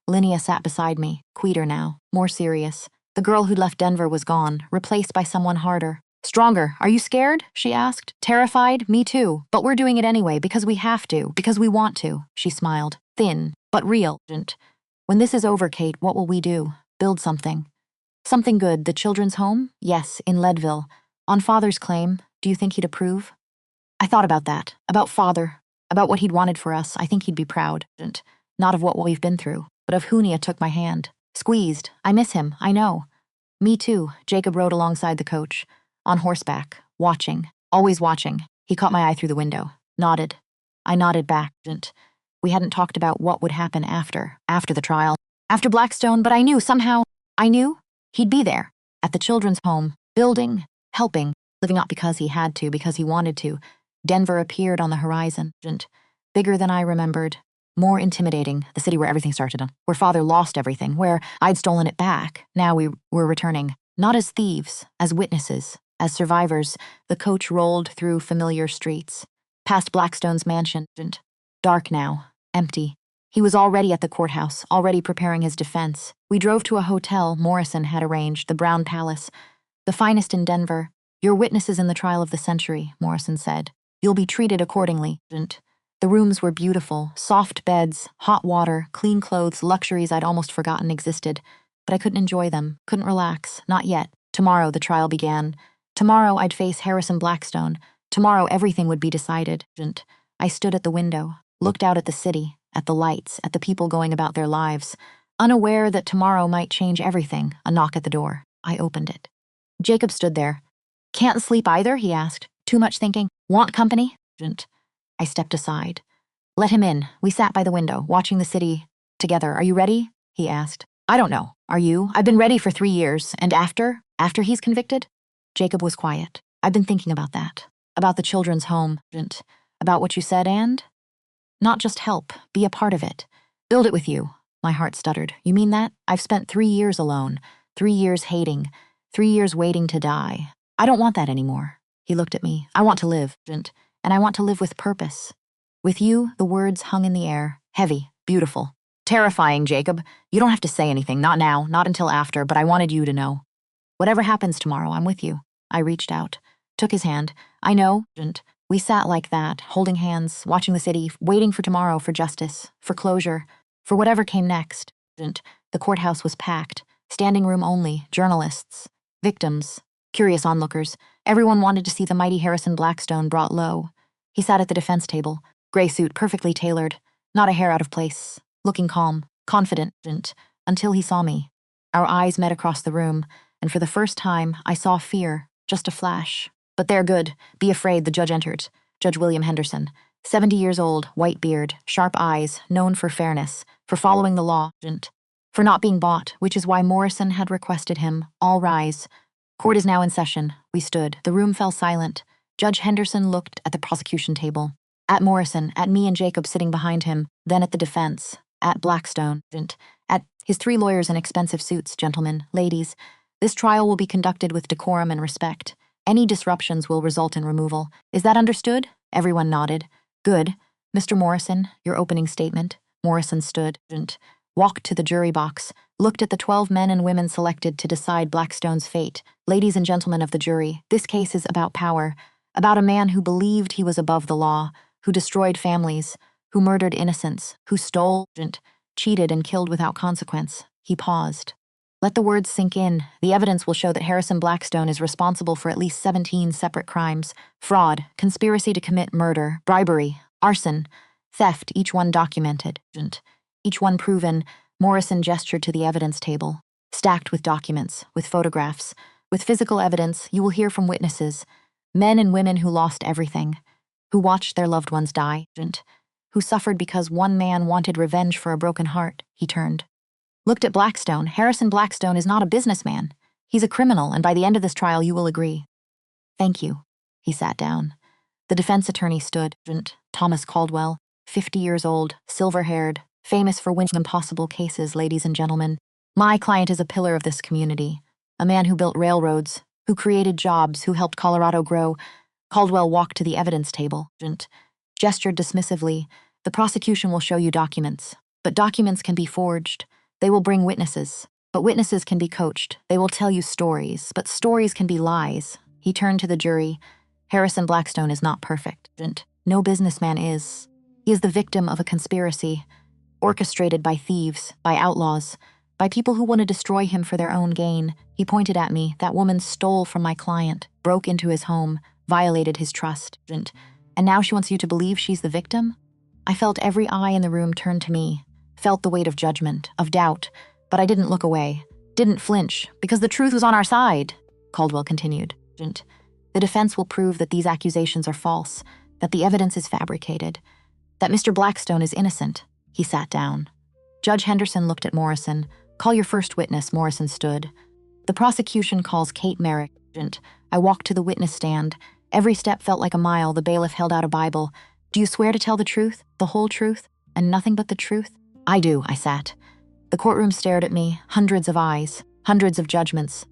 Linnea sat beside me, quieter now, more serious. The girl who'd left Denver was gone, replaced by someone harder. Stronger. Are you scared? She asked. Terrified? Me too. But we're doing it anyway, because we have to, because we want to. She smiled. Thin, but real. When this is over, Kate, what will we do? Build something. Something good. The children's home? Yes, in Leadville. On Father's claim. Do you think he'd approve? I thought about that. About Father. About what he'd wanted for us. I think he'd be proud. Not of what we've been through, but of Linnea took my hand. Squeezed. I miss him. I know. Me too. Jacob rode alongside the coach. On horseback. Watching. Always watching. He caught my eye through the window. Nodded. I nodded back. We hadn't talked about what would happen after the trial. After Blackstone, but I knew somehow. I knew he'd be there. At the children's home. Building. Helping. Living not because he had to, because he wanted to. Denver appeared on the horizon. Bigger than I remembered. More intimidating. The city where everything started, where Father lost everything, where I'd stolen it back. Now we were returning. Not as thieves, as witnesses, as survivors. The coach rolled through familiar streets. Past Blackstone's mansion. Dark now. Empty. He was already at the courthouse, already preparing his defense. We drove to a hotel Morrison had arranged, the Brown Palace. The finest in Denver. Your witnesses in the trial of the century, Morrison said. You'll be treated accordingly. The rooms were beautiful, soft beds, hot water, clean clothes, luxuries I'd almost forgotten existed. But I couldn't enjoy them, couldn't relax, not yet. Tomorrow the trial began. Tomorrow I'd face Harrison Blackstone. Tomorrow everything would be decided. I stood at the window, looked out at the city, at the lights, at the people going about their lives, unaware that tomorrow might change everything. A knock at the door. I opened it. Jacob stood there. Can't sleep either, he asked. Too much thinking? Want company? I stepped aside. Let him in. We sat by the window, watching the city together. Are you ready? He asked. I don't know. Are you? I've been ready for 3 years. And after? After he's convicted? Jacob was quiet. I've been thinking about that. About the children's home. About what you said, and? Not just help. Be a part of it. Build it with you. My heart stuttered. You mean that? I've spent 3 years alone. 3 years hating. 3 years waiting to die. I don't want that anymore. He looked at me. I want to live, and I want to live with purpose. With you, the words hung in the air, heavy, beautiful. Terrifying, Jacob. You don't have to say anything, not now, not until after, but I wanted you to know. Whatever happens tomorrow, I'm with you. I reached out, took his hand. I know, and we sat like that, holding hands, watching the city, waiting for tomorrow, for justice, for closure, for whatever came next. The courthouse was packed, standing room only, journalists, victims, curious onlookers. Everyone wanted to see the mighty Harrison Blackstone brought low. He sat at the defense table, gray suit perfectly tailored, not a hair out of place, looking calm, confident, until he saw me. Our eyes met across the room, and for the first time, I saw fear, just a flash. But they're good. Be afraid, the judge entered. Judge William Henderson, 70 years old, white beard, sharp eyes, known for fairness, for following the law, for not being bought, which is why Morrison had requested him. All rise. Court is now in session. We stood. The room fell silent. Judge Henderson looked at the prosecution table, at Morrison, at me and Jacob sitting behind him, then at the defense, at Blackstone, at his 3 lawyers in expensive suits. Gentlemen, ladies, this trial will be conducted with decorum and respect. Any disruptions will result in removal. Is that understood? Everyone nodded. Good. Mr. Morrison, your opening statement. Morrison stood, walked to the jury box, looked at the 12 men and women selected to decide Blackstone's fate. Ladies and gentlemen of the jury, this case is about power, about a man who believed he was above the law, who destroyed families, who murdered innocents, who stole, cheated, and killed without consequence. He paused. Let the words sink in. The evidence will show that Harrison Blackstone is responsible for at least 17 separate crimes: fraud, conspiracy to commit murder, bribery, arson, theft, each one documented, each one proven. Morrison gestured to the evidence table, stacked with documents, with photographs, with physical evidence. You will hear from witnesses, men and women who lost everything, who watched their loved ones die, who suffered because one man wanted revenge for a broken heart. He turned. Looked at Blackstone. Harrison Blackstone is not a businessman. He's a criminal, and by the end of this trial you will agree. Thank you. He sat down. The defense attorney stood. Thomas Caldwell, 50 years old, silver-haired, famous for winning impossible cases, ladies and gentlemen. My client is a pillar of this community, a man who built railroads, who created jobs, who helped Colorado grow. Caldwell walked to the evidence table, and gestured dismissively. The prosecution will show you documents, but documents can be forged. They will bring witnesses, but witnesses can be coached. They will tell you stories, but stories can be lies. He turned to the jury. Harrison Blackstone is not perfect, and no businessman is. He is the victim of a conspiracy, orchestrated by thieves, by outlaws, by people who want to destroy him for their own gain. He pointed at me. That woman stole from my client, broke into his home, violated his trust, and now she wants you to believe she's the victim? I felt every eye in the room turn to me, felt the weight of judgment, of doubt, but I didn't look away, didn't flinch, because the truth was on our side, Caldwell continued. The defense will prove that these accusations are false, that the evidence is fabricated, that Mr. Blackstone is innocent. He sat down. Judge Henderson looked at Morrison. Call your first witness, Morrison stood. The prosecution calls Kate Merrick. I walked to the witness stand. Every step felt like a mile. The bailiff held out a Bible. Do you swear to tell the truth, the whole truth, and nothing but the truth? I do, I sat. The courtroom stared at me, hundreds of eyes, hundreds of judgments.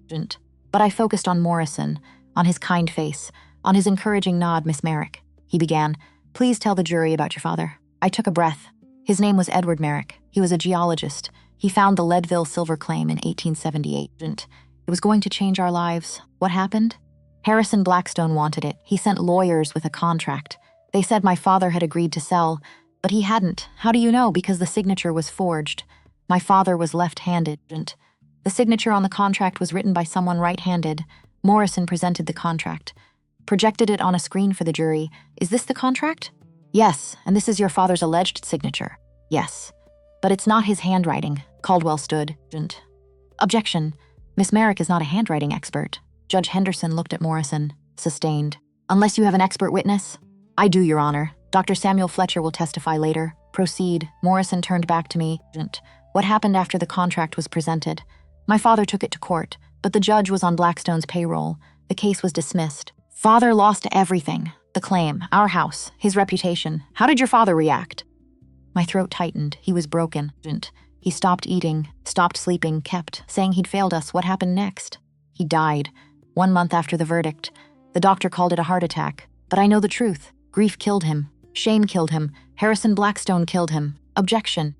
But I focused on Morrison, on his kind face, on his encouraging nod. Miss Merrick, he began, please tell the jury about your father. I took a breath. His name was Edward Merrick. He was a geologist. He found the Leadville silver claim in 1878. It was going to change our lives. What happened? Harrison Blackstone wanted it. He sent lawyers with a contract. They said my father had agreed to sell, but he hadn't. How do you know? Because the signature was forged. My father was left-handed. The signature on the contract was written by someone right-handed. Morrison presented the contract, projected it on a screen for the jury. Is this the contract? Yes, and this is your father's alleged signature. Yes, but it's not his handwriting. Caldwell stood. Objection. Miss Merrick is not a handwriting expert. Judge Henderson looked at Morrison, sustained. Unless you have an expert witness? I do, Your Honor. Dr. Samuel Fletcher will testify later. Proceed. Morrison turned back to me. What happened after the contract was presented? My father took it to court, but the judge was on Blackstone's payroll. The case was dismissed. Father lost everything. The claim, our house, his reputation. How did your father react? My throat tightened. He was broken. He stopped eating, stopped sleeping, kept saying he'd failed us. What happened next? He died. 1 month after the verdict. The doctor called it a heart attack. But I know the truth. Grief killed him. Shame killed him. Harrison Blackstone killed him. Objection.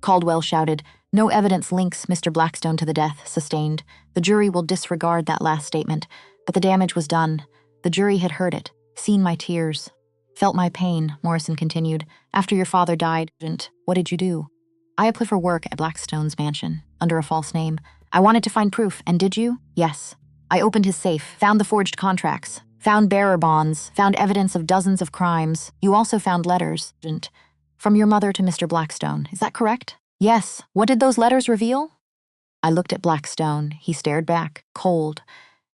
Caldwell shouted. No evidence links Mr. Blackstone to the death. Sustained. The jury will disregard that last statement. But the damage was done. The jury had heard it, seen my tears, felt my pain, Morrison continued. After your father died, what did you do? I applied for work at Blackstone's mansion, under a false name. I wanted to find proof, and did you? Yes. I opened his safe, found the forged contracts, found bearer bonds, found evidence of dozens of crimes. You also found letters, from your mother to Mr. Blackstone. Is that correct? Yes. What did those letters reveal? I looked at Blackstone. He stared back, cold.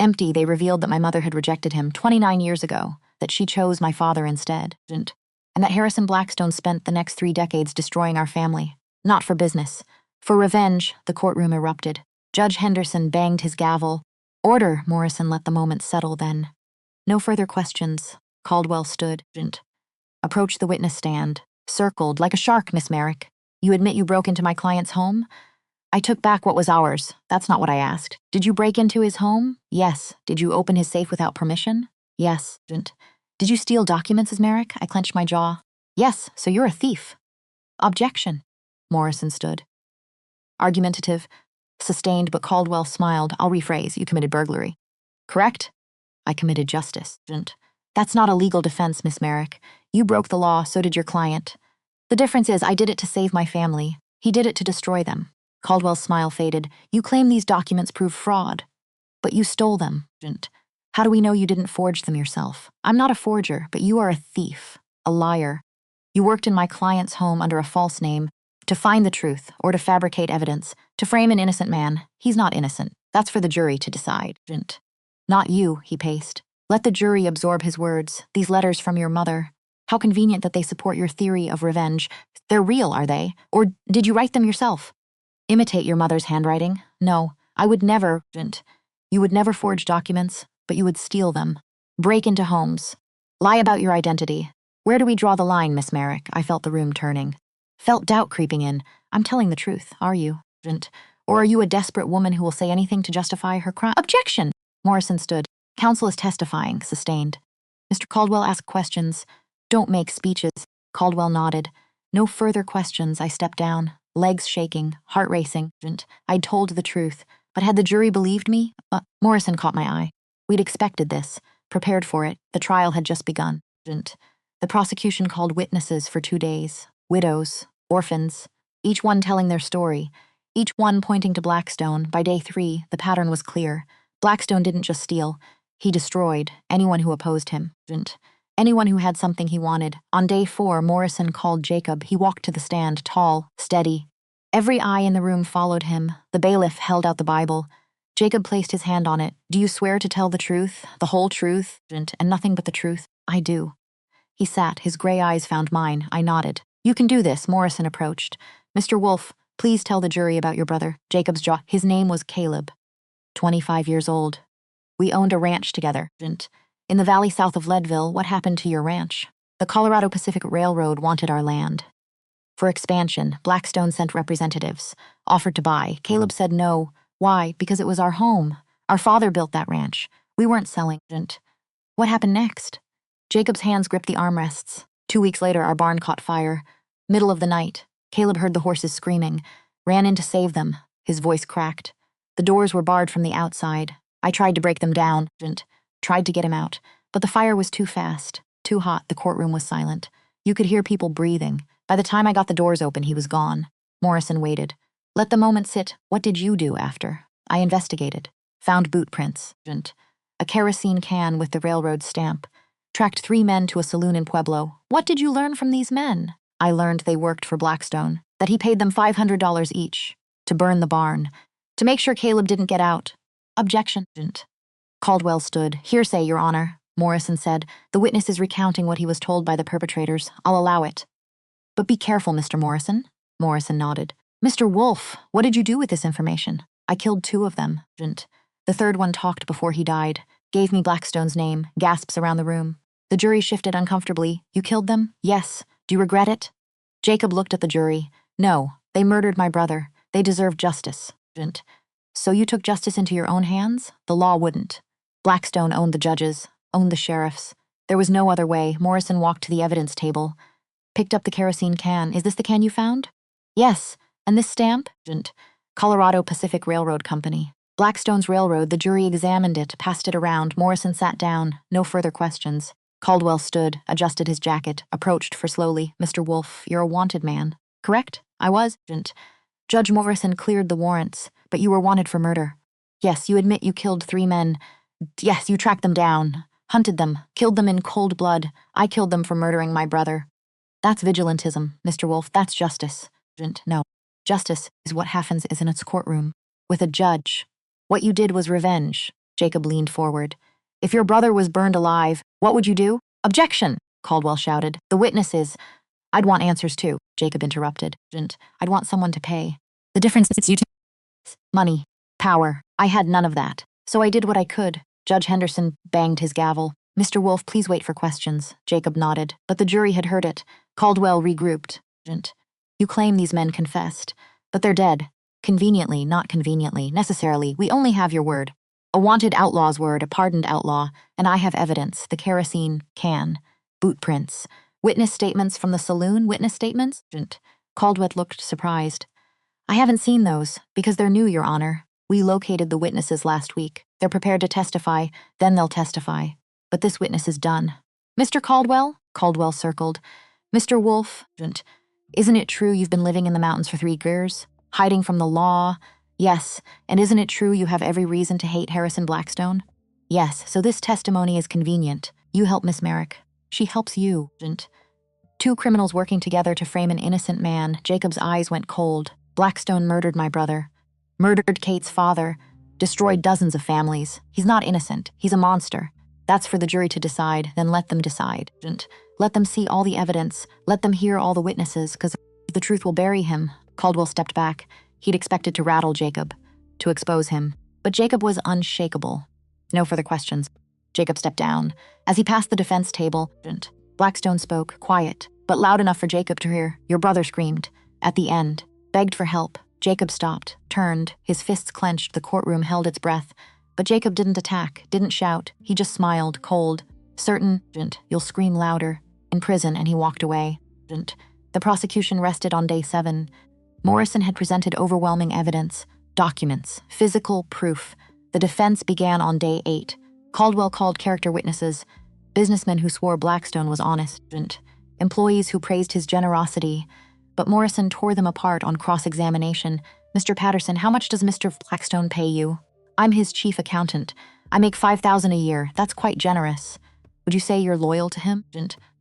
Empty, they revealed that my mother had rejected him 29 years ago, that she chose my father instead, and that Harrison Blackstone spent the next 3 decades destroying our family. Not for business. For revenge, the courtroom erupted. Judge Henderson banged his gavel. Order, Morrison let the moment settle then. No further questions. Caldwell stood, approached the witness stand, circled like a shark, Miss Merrick. You admit you broke into my client's home? I took back what was ours. That's not what I asked. Did you break into his home? Yes. Did you open his safe without permission? Yes. Did you steal documents, Miss Merrick? I clenched my jaw. Yes, so you're a thief. Objection. Morrison stood. Argumentative. Sustained, but Caldwell smiled. I'll rephrase. You committed burglary. Correct? I committed justice. That's not a legal defense, Miss Merrick. You broke the law, so did your client. The difference is I did it to save my family. He did it to destroy them. Caldwell's smile faded. You claim these documents prove fraud, but you stole them. How do we know you didn't forge them yourself? I'm not a forger, but you are a thief, a liar. You worked in my client's home under a false name to find the truth or to fabricate evidence, to frame an innocent man. He's not innocent. That's for the jury to decide. Not you, he paced. Let the jury absorb his words, these letters from your mother. How convenient that they support your theory of revenge. They're real, are they? Or did you write them yourself? Imitate your mother's handwriting? No, I would never. You would never forge documents, but you would steal them. Break into homes. Lie about your identity. Where do we draw the line, Miss Merrick? I felt the room turning. Felt doubt creeping in. I'm telling the truth, are you, Sergeant? Or are you a desperate woman who will say anything to justify her crime? Objection! Morrison stood. Counsel is testifying, sustained. Mr. Caldwell asked questions. Don't make speeches. Caldwell nodded. No further questions. I stepped down, legs shaking, heart racing. I'd told the truth, but had the jury believed me? Morrison caught my eye. We'd expected this, prepared for it. The trial had just begun. The prosecution called witnesses for 2 days. Widows, orphans, each one telling their story, each one pointing to Blackstone. By day 3, the pattern was clear. Blackstone didn't just steal. He destroyed anyone who opposed him. Anyone who had something he wanted. On day 4, Morrison called Jacob. He walked to the stand, tall, steady. Every eye in the room followed him. The bailiff held out the Bible. Jacob placed his hand on it. Do you swear to tell the truth, the whole truth, and nothing but the truth? I do. He sat. His gray eyes found mine. I nodded. You can do this, Morrison approached. Mr. Wolfe, please tell the jury about your brother. Jacob's jaw. His name was Caleb. 25 years old. We owned a ranch together. In the valley south of Leadville, what happened to your ranch? The Colorado Pacific Railroad wanted our land. For expansion, Blackstone sent representatives, offered to buy. Caleb said no. Why? Because it was our home. Our father built that ranch. We weren't selling. What happened next? Jacob's hands gripped the armrests. 2 weeks later, our barn caught fire. Middle of the night. Caleb heard the horses screaming, ran in to save them. His voice cracked. The doors were barred from the outside. I tried to break them down, tried to get him out. But the fire was too fast, too hot. The courtroom was silent. You could hear people breathing. By the time I got the doors open, he was gone. Morrison waited. Let the moment sit. What did you do after? I investigated. Found boot prints, a kerosene can with the railroad stamp. Tracked 3 men to a saloon in Pueblo. What did you learn from these men? I learned they worked for Blackstone, that he paid them $500 each to burn the barn, to make sure Caleb didn't get out. Objection. Caldwell stood. Hearsay, Your Honor, Morrison said. The witness is recounting what he was told by the perpetrators. I'll allow it. But be careful, Mr. Morrison. Morrison nodded. Mr. Wolfe, what did you do with this information? I killed 2 of them. The third one talked before he died, gave me Blackstone's name, gasps around the room. The jury shifted uncomfortably. You killed them? Yes. Do you regret it? Jacob looked at the jury. No, they murdered my brother. They deserve justice. So you took justice into your own hands? The law wouldn't. Blackstone owned the judges, owned the sheriffs. There was no other way. Morrison walked to the evidence table, picked up the kerosene can. Is this the can you found? Yes. And this stamp? Colorado Pacific Railroad Company. Blackstone's railroad. The jury examined it, passed it around. Morrison sat down. No further questions. Caldwell stood, adjusted his jacket, approached for slowly. Mr. Wolfe, you're a wanted man. Correct? I was. Judge Morrison cleared the warrants, but you were wanted for murder. Yes, you admit you killed 3 men. Yes, you tracked them down, hunted them, killed them in cold blood. I killed them for murdering my brother. That's vigilantism, Mr. Wolfe. That's justice. No. Justice is what happens in its courtroom, with a judge. What you did was revenge. Jacob leaned forward. If your brother was burned alive, what would you do? Objection, Caldwell shouted. The witnesses. I'd want answers too, Jacob interrupted. I'd want someone to pay. The difference is you two. Money. Power. I had none of that. So I did what I could. Judge Henderson banged his gavel. Mr. Wolfe, please wait for questions. Jacob nodded, but the jury had heard it. Caldwell regrouped. You claim these men confessed, but they're dead. Conveniently, not conveniently, necessarily. We only have your word. A wanted outlaw's word, a pardoned outlaw, and I have evidence, the kerosene can, boot prints, witness statements from the saloon, witness statements? Caldwell looked surprised. I haven't seen those, because they're new, Your Honor. We located the witnesses last week. They're prepared to testify, then they'll testify. But this witness is done. Mr. Caldwell? Caldwell circled. Mr. Wolfe? Isn't it true you've been living in the mountains for 3 years? Hiding from the law? Yes, and isn't it true you have every reason to hate Harrison Blackstone? Yes, so this testimony is convenient. You help Miss Merrick. She helps you. 2 criminals working together to frame an innocent man. Jacob's eyes went cold. Blackstone murdered my brother. Murdered Kate's father. Destroyed dozens of families. He's not innocent. He's a monster. That's for the jury to decide, then let them decide. Let them see all the evidence. Let them hear all the witnesses, because the truth will bury him. Caldwell stepped back. He'd expected to rattle Jacob, to expose him. But Jacob was unshakable. No further questions. Jacob stepped down. As he passed the defense table, Blackstone spoke, quiet, but loud enough for Jacob to hear. Your brother screamed. At the end, begged for help. Jacob stopped, turned, his fists clenched, the courtroom held its breath. But Jacob didn't attack, didn't shout. He just smiled, cold. Certain, you'll scream louder. In prison, and he walked away. The prosecution rested on day 7. Morrison had presented overwhelming evidence, documents, physical proof. The defense began on day 8. Caldwell called character witnesses, businessmen who swore Blackstone was honest, employees who praised his generosity. But Morrison tore them apart on cross-examination. Mr. Patterson, how much does Mr. Blackstone pay you? I'm his chief accountant. I make $5,000 a year. That's quite generous. Would you say you're loyal to him?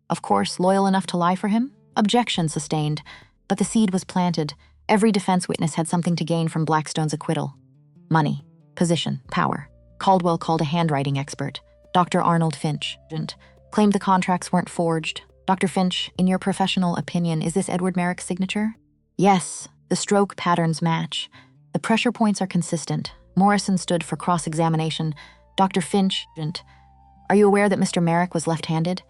Of course, loyal enough to lie for him? Objection sustained. But the seed was planted. Every defense witness had something to gain from Blackstone's acquittal. Money, position, power. Caldwell called a handwriting expert. Dr. Arnold Finch claimed the contracts weren't forged. Dr. Finch, in your professional opinion, is this Edward Merrick's signature? Yes, the stroke patterns match. The pressure points are consistent. Morrison stood for cross-examination. Dr. Finch, are you aware that Mr. Merrick was left-handed?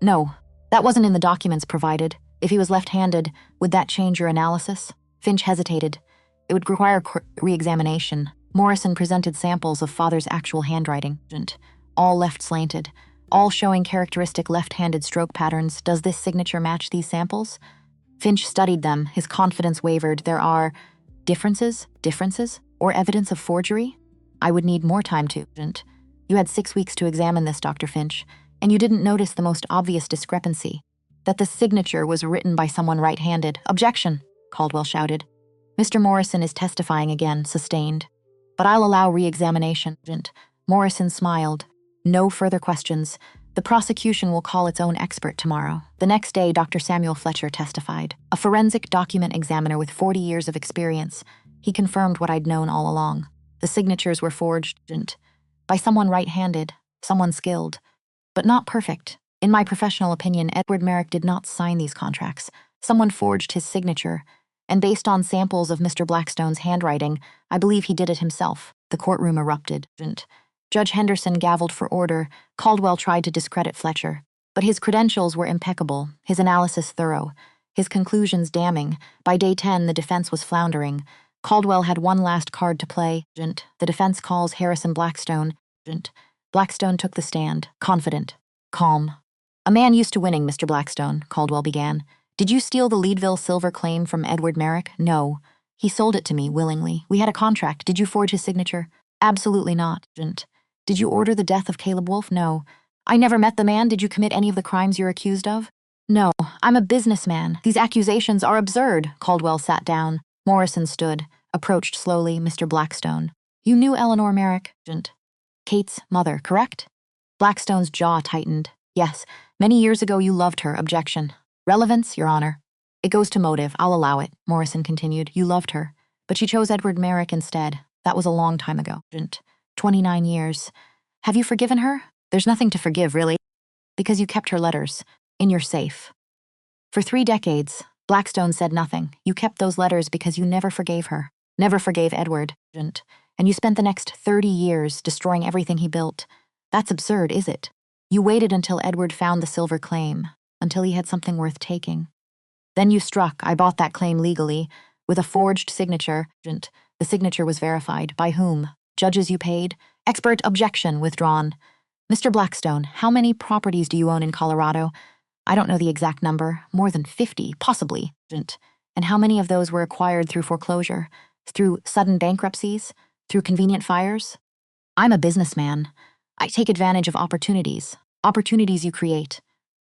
No, that wasn't in the documents provided. If he was left-handed, would that change your analysis? Finch hesitated. It would require re-examination. Morrison presented samples of father's actual handwriting, all left slanted, all showing characteristic left-handed stroke patterns. Does this signature match these samples? Finch studied them. His confidence wavered. There are differences, or evidence of forgery? I would need more time to. You had 6 weeks to examine this, Dr. Finch, and you didn't notice the most obvious discrepancy, that the signature was written by someone right-handed. Objection, Caldwell shouted. Mr. Morrison is testifying again, sustained. But I'll allow re-examination. Morrison smiled. No further questions. The prosecution will call its own expert tomorrow. The next day, Dr. Samuel Fletcher testified, a forensic document examiner with 40 years of experience. He confirmed what I'd known all along. The signatures were forged by someone right-handed, someone skilled, but not perfect. In my professional opinion, Edward Merrick did not sign these contracts. Someone forged his signature, and based on samples of Mr. Blackstone's handwriting, I believe he did it himself. The courtroom erupted. Judge Henderson gavelled for order. Caldwell tried to discredit Fletcher, but his credentials were impeccable, his analysis thorough, his conclusions damning. By day 10, the defense was floundering. Caldwell had one last card to play. The defense calls Harrison Blackstone. Blackstone took the stand, confident, calm. A man used to winning, Mr. Blackstone, Caldwell began. Did you steal the Leadville silver claim from Edward Merrick? No. He sold it to me willingly. We had a contract. Did you forge his signature? Absolutely not. Did you order the death of Caleb Wolfe? No. I never met the man. Did you commit any of the crimes you're accused of? No. I'm a businessman. These accusations are absurd. Caldwell sat down. Morrison stood, approached slowly. Mr. Blackstone. You knew Eleanor Merrick? Kate's mother, correct? Blackstone's jaw tightened. Yes. Many years ago you loved her. Objection. Relevance, Your Honor. It goes to motive. I'll allow it, Morrison continued. You loved her. But she chose Edward Merrick instead. That was a long time ago. 29 years. Have you forgiven her? There's nothing to forgive, really. Because you kept her letters. In your safe. For 3 decades, Blackstone said nothing. You kept those letters because you never forgave her. Never forgave Edward. And you spent the next 30 years destroying everything he built. That's absurd, is it? You waited until Edward found the silver claim. Until he had something worth taking. Then you struck. I bought that claim legally, with a forged signature. The signature was verified. By whom? Judges you paid? Expert objection withdrawn. Mr. Blackstone, how many properties do you own in Colorado? I don't know the exact number. More than 50, possibly. And how many of those were acquired through foreclosure? Through sudden bankruptcies? Through convenient fires? I'm a businessman. I take advantage of opportunities. Opportunities you create.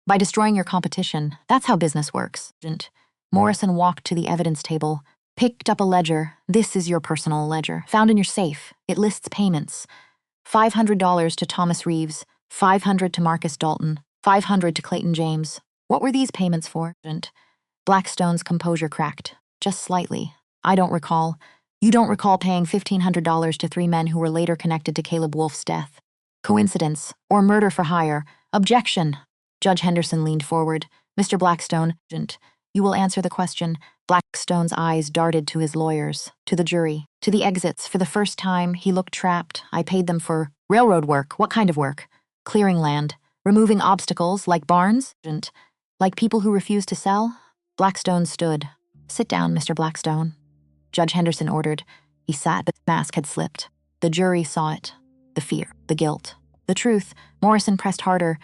By destroying your competition. That's how business works. Morrison walked to the evidence table, picked up a ledger. This is your personal ledger, found in your safe. It lists payments. $500 to Thomas Reeves, $500 to Marcus Dalton, $500 to Clayton James. What were these payments for? Blackstone's composure cracked, just slightly. I don't recall. You don't recall paying $1,500 to 3 men who were later connected to Caleb Wolfe's death. Coincidence, or murder for hire. Objection. Judge Henderson leaned forward. Mr. Blackstone, you will answer the question. Blackstone's eyes darted to his lawyers, to the jury, to the exits. For the first time, he looked trapped. I paid them for railroad work. What kind of work? Clearing land. Removing obstacles, like barns? Like people who refuse to sell? Blackstone stood. Sit down, Mr. Blackstone. Judge Henderson ordered. He sat, but his mask had slipped. The jury saw it. The fear, the guilt, the truth. Morrison pressed harder.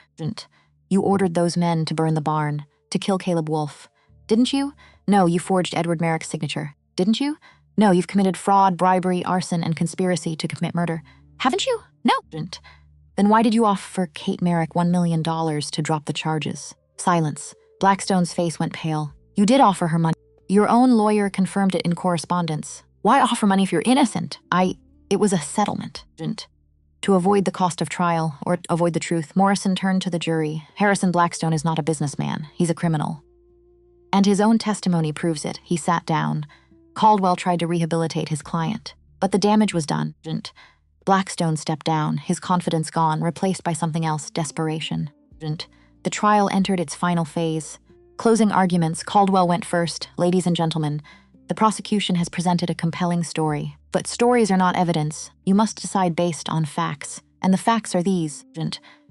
You ordered those men to burn the barn, to kill Caleb Wolfe. Didn't you? No, you forged Edward Merrick's signature. Didn't you? No, you've committed fraud, bribery, arson, and conspiracy to commit murder. Haven't you? No. Then why did you offer Kate Merrick $1 million to drop the charges? Silence. Blackstone's face went pale. You did offer her money. Your own lawyer confirmed it in correspondence. Why offer money if you're innocent? It was a settlement. To avoid the cost of trial, or avoid the truth, Morrison turned to the jury. Harrison Blackstone is not a businessman. He's a criminal. And his own testimony proves it. He sat down. Caldwell tried to rehabilitate his client, but the damage was done. Blackstone stepped down, his confidence gone, replaced by something else, desperation. The trial entered its final phase. Closing arguments, Caldwell went first. Ladies and gentlemen, the prosecution has presented a compelling story. But stories are not evidence. You must decide based on facts. And the facts are these.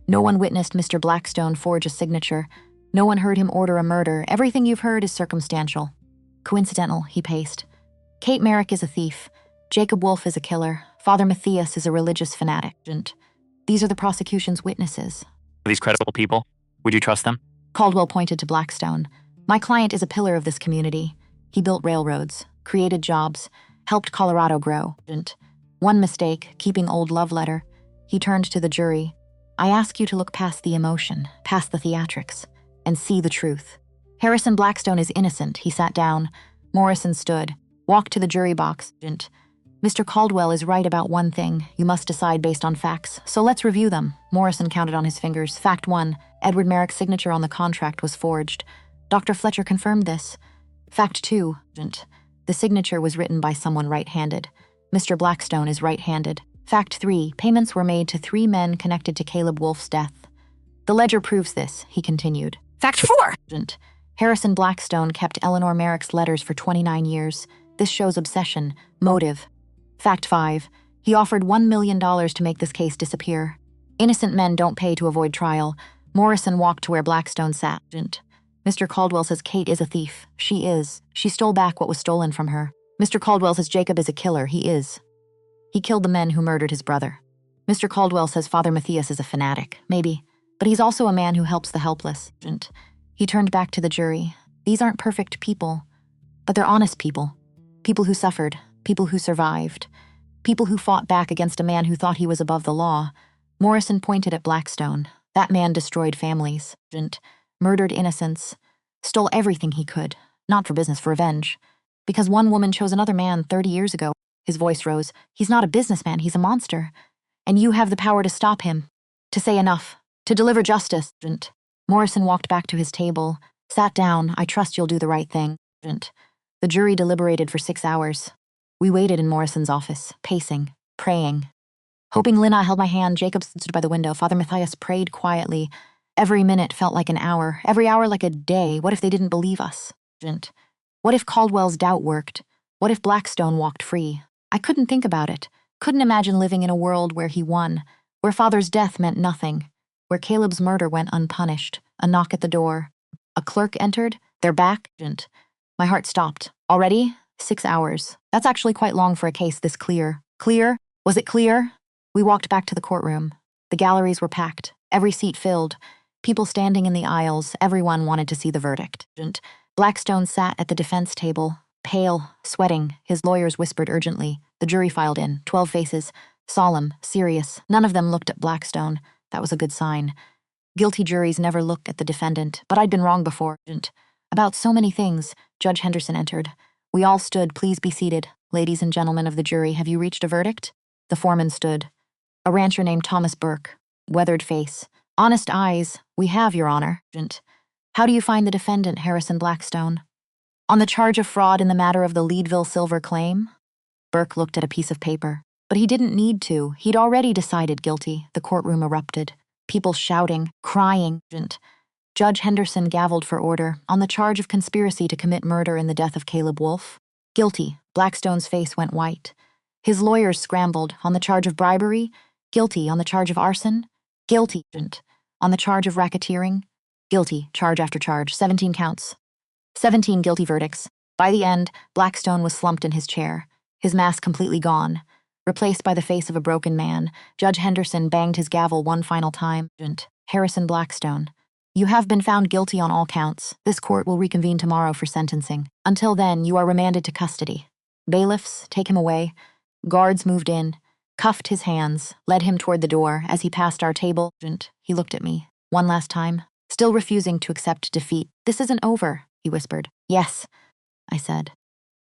No one witnessed Mr. Blackstone forge a signature. No one heard him order a murder. Everything you've heard is circumstantial. Coincidental, he paced. Kate Merrick is a thief. Jacob Wolfe is a killer. Father Matthias is a religious fanatic. These are the prosecution's witnesses. Are these credible people? Would you trust them? Caldwell pointed to Blackstone. My client is a pillar of this community. He built railroads, created jobs, helped Colorado grow. One mistake, keeping old love letter. He turned to the jury. I ask you to look past the emotion, past the theatrics, and see the truth. Harrison Blackstone is innocent. He sat down. Morrison stood, walked to the jury box. Mr. Caldwell is right about one thing. You must decide based on facts. So let's review them. Morrison counted on his fingers. Fact 1, Edward Merrick's signature on the contract was forged. Dr. Fletcher confirmed this. Fact 2, the signature was written by someone right-handed. Mr. Blackstone is right-handed. Fact 3, payments were made to 3 men connected to Caleb Wolfe's death. The ledger proves this, he continued. Fact 4, Harrison Blackstone kept Eleanor Merrick's letters for 29 years. This shows obsession, motive. Fact 5, he offered $1 million to make this case disappear. Innocent men don't pay to avoid trial. Morrison walked to where Blackstone sat. Mr. Caldwell says Kate is a thief. She is. She stole back what was stolen from her. Mr. Caldwell says Jacob is a killer. He is. He killed the men who murdered his brother. Mr. Caldwell says Father Matthias is a fanatic. Maybe. But he's also a man who helps the helpless. He turned back to the jury. These aren't perfect people, but they're honest people. People who suffered. People who survived. People who fought back against a man who thought he was above the law. Morrison pointed at Blackstone. That man destroyed families. Murdered innocents. Stole everything he could. Not for business, for revenge. Because one woman chose another man 30 years ago. His voice rose. He's not a businessman, he's a monster. And you have the power to stop him. To say enough. To deliver justice. Morrison walked back to his table. Sat down. I trust you'll do the right thing. The jury deliberated for 6 hours. We waited in Morrison's office, pacing, praying. Hoping Linnea held my hand, Jacob stood by the window. Father Matthias prayed quietly. Every minute felt like an hour, every hour like a day. What if they didn't believe us? What if Caldwell's doubt worked? What if Blackstone walked free? I couldn't think about it. Couldn't imagine living in a world where he won, where Father's death meant nothing, where Caleb's murder went unpunished. A knock at the door. A clerk entered. They're back. My heart stopped. Already? 6 hours. That's actually quite long for a case this clear. Clear? Was it clear? We walked back to the courtroom. The galleries were packed. Every seat filled. People standing in the aisles. Everyone wanted to see the verdict. Blackstone sat at the defense table, pale, sweating. His lawyers whispered urgently. The jury filed in. 12 faces. Solemn, serious. None of them looked at Blackstone. That was a good sign. Guilty juries never look at the defendant, but I'd been wrong before. About so many things. Judge Henderson entered. We all stood. Please be seated. Ladies and gentlemen of the jury, have you reached a verdict? The foreman stood. A rancher named Thomas Burke. Weathered face. Honest eyes. We have, Your Honor. How do you find the defendant, Harrison Blackstone? On the charge of fraud in the matter of the Leadville silver claim? Burke looked at a piece of paper. But he didn't need to. He'd already decided guilty. The courtroom erupted. People shouting, crying. Judge Henderson gavelled for order on the charge of conspiracy to commit murder in the death of Caleb Wolfe. Guilty. Blackstone's face went white. His lawyers scrambled on the charge of bribery. Guilty on the charge of arson. Guilty on the charge of racketeering. Guilty, charge after charge, 17 counts. 17 guilty verdicts. By the end, Blackstone was slumped in his chair, his mask completely gone. Replaced by the face of a broken man, Judge Henderson banged his gavel one final time. Harrison Blackstone. You have been found guilty on all counts. This court will reconvene tomorrow for sentencing. Until then, you are remanded to custody. Bailiffs, take him away. Guards moved in, cuffed his hands, led him toward the door. As he passed our table, he looked at me, one last time, still refusing to accept defeat. This isn't over, he whispered. Yes, I said.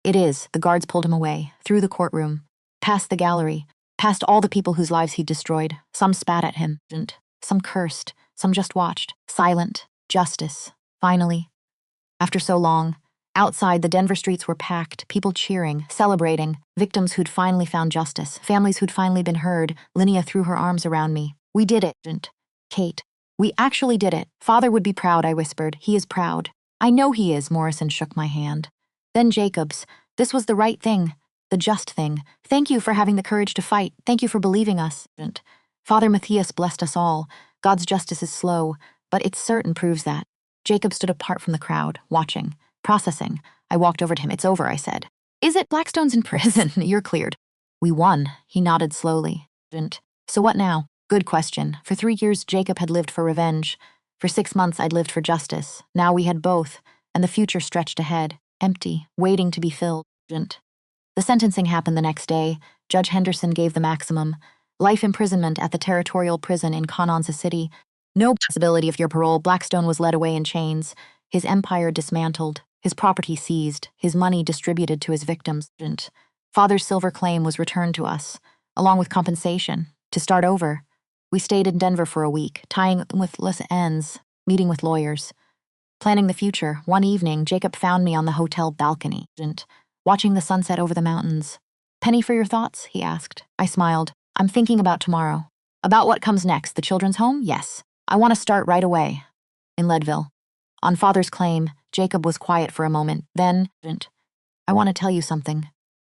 It is. The guards pulled him away, through the courtroom, past the gallery, past all the people whose lives he'd destroyed. Some spat at him, some cursed, some just watched. Silent. Justice. Finally. After so long. Outside, the Denver streets were packed, people cheering, celebrating, victims who'd finally found justice, families who'd finally been heard. Linnea threw her arms around me. We did it, Kate. We actually did it. Father would be proud, I whispered. He is proud. I know he is, Morrison shook my hand. Then Jacob's. This was the right thing, the just thing. Thank you for having the courage to fight. Thank you for believing us. Father Matthias blessed us all. God's justice is slow, but it certain proves that. Jacob stood apart from the crowd, watching. Processing. I walked over to him. It's over, I said. Is it? Blackstone's in prison. You're cleared. We won. He nodded slowly. So what now? Good question. For 3 years, Jacob had lived for revenge. For 6 months, I'd lived for justice. Now we had both, and the future stretched ahead, empty, waiting to be filled. The sentencing happened the next day. Judge Henderson gave the maximum. Life imprisonment at the territorial prison in Cononza City. No possibility of your parole. Blackstone was led away in chains. His empire dismantled. His property seized, his money distributed to his victims. Father's silver claim was returned to us, along with compensation, to start over. We stayed in Denver for a week, tying with loose ends, meeting with lawyers. Planning the future, one evening, Jacob found me on the hotel balcony, watching the sunset over the mountains. Penny for your thoughts? He asked. I smiled. I'm thinking about tomorrow. About what comes next, the children's home? Yes. I want to start right away. In Leadville. On Father's claim, Jacob was quiet for a moment. Then, I want to tell you something.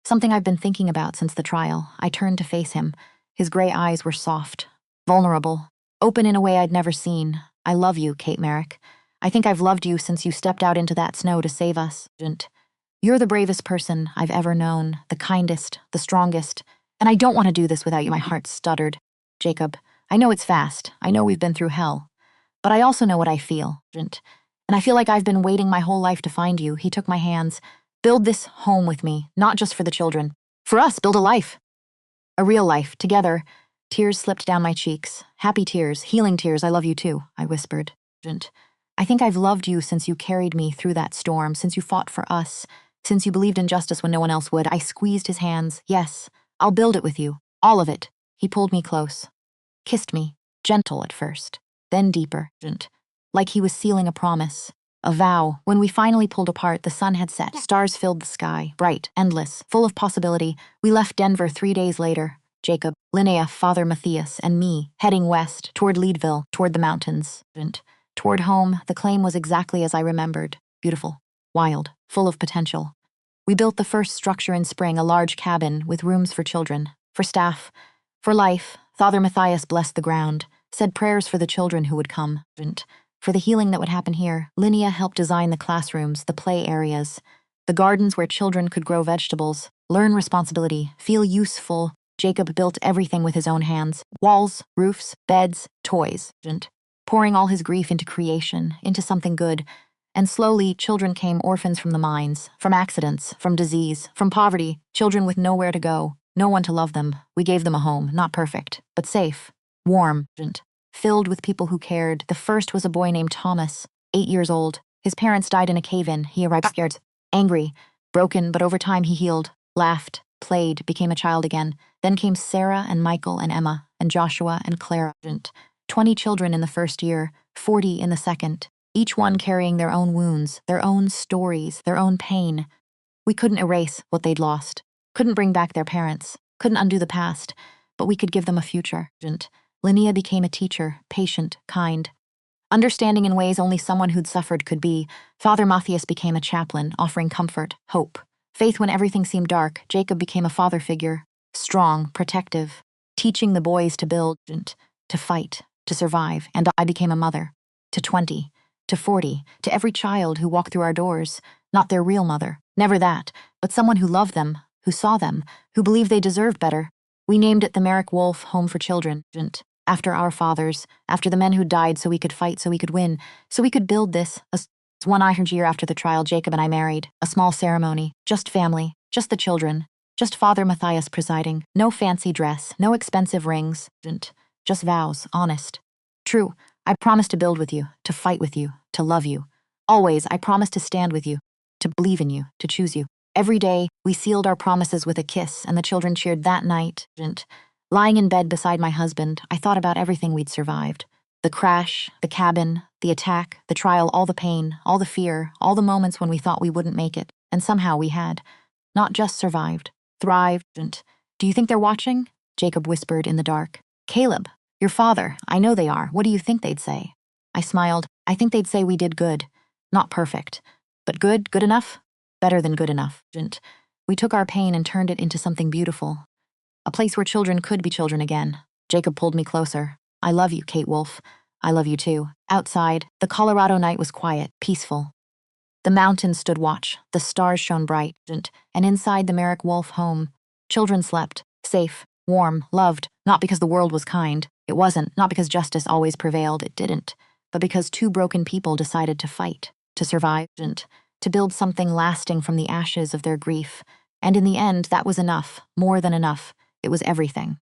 Something I've been thinking about since the trial. I turned to face him. His gray eyes were soft, vulnerable, open in a way I'd never seen. I love you, Kate Merrick. I think I've loved you since you stepped out into that snow to save us. You're the bravest person I've ever known, the kindest, the strongest, and I don't want to do this without you. My heart stuttered. Jacob, I know it's fast. I know we've been through hell. But I also know what I feel, and I feel like I've been waiting my whole life to find you. He took my hands. Build this home with me, not just for the children. For us, build a life. A real life, together. Tears slipped down my cheeks. Happy tears, healing tears. I love you too, I whispered. I think I've loved you since you carried me through that storm, since you fought for us, since you believed in justice when no one else would. I squeezed his hands. Yes, I'll build it with you. All of it. He pulled me close. Kissed me, gentle at first, then deeper, like he was sealing a promise, a vow. When we finally pulled apart, the sun had set. Stars filled the sky, bright, endless, full of possibility. We left Denver 3 days later. Jacob, Linnea, Father Matthias, and me, heading west, toward Leadville, toward the mountains. Toward home, the claim was exactly as I remembered. Beautiful, wild, full of potential. We built the first structure in spring, a large cabin with rooms for children, for staff, for life. Father Matthias blessed the ground, said prayers for the children who would come, for the healing that would happen here. Linnea helped design the classrooms, the play areas, the gardens where children could grow vegetables, learn responsibility, feel useful. Jacob built everything with his own hands, walls, roofs, beds, toys, pouring all his grief into creation, into something good. And slowly, children came, orphans from the mines, from accidents, from disease, from poverty, children with nowhere to go, no one to love them. We gave them a home, not perfect, but safe, warm, filled with people who cared. The first was a boy named Thomas, 8 years old. His parents died in a cave-in. He arrived scared, angry, broken, but over time he healed, laughed, played, became a child again. Then came Sarah and Michael and Emma and Joshua and Clara. 20 children in the first year, 40 in the second, each one carrying their own wounds, their own stories, their own pain. We couldn't erase what they'd lost, couldn't bring back their parents, couldn't undo the past, but we could give them a future. Linnea became a teacher, patient, kind, understanding in ways only someone who'd suffered could be. Father Matthias became a chaplain, offering comfort, hope, faith when everything seemed dark. Jacob became a father figure, strong, protective, teaching the boys to build, to fight, to survive. And I became a mother, to 20, to 40, to every child who walked through our doors, not their real mother. Never that, but someone who loved them, who saw them, who believed they deserved better. We named it the Merrick Wolfe Home for Children, after our fathers, after the men who died so we could fight, so we could win, so we could build this. One Irish year after the trial, Jacob and I married. A small ceremony, just family, just the children, just Father Matthias presiding. No fancy dress, no expensive rings, just vows, honest. True, I promised to build with you, to fight with you, to love you. Always, I promised to stand with you, to believe in you, to choose you. Every day, we sealed our promises with a kiss, and the children cheered that night. Lying in bed beside my husband, I thought about everything we'd survived. The crash, the cabin, the attack, the trial, all the pain, all the fear, all the moments when we thought we wouldn't make it, and somehow we had. Not just survived, thrived. Do you think they're watching? Jacob whispered in the dark. Caleb, your father, I know they are. What do you think they'd say? I smiled. I think they'd say we did good. Not perfect, but good, good enough? Better than good enough. We took our pain and turned it into something beautiful. A place where children could be children again. Jacob pulled me closer. I love you, Kate Wolfe. I love you too. Outside, the Colorado night was quiet, peaceful. The mountains stood watch, the stars shone bright, and inside the Merrick Wolfe home, children slept, safe, warm, loved, not because the world was kind. It wasn't, not because justice always prevailed, it didn't, but because two broken people decided to fight, to survive, and to build something lasting from the ashes of their grief. And in the end, that was enough, more than enough. It was everything.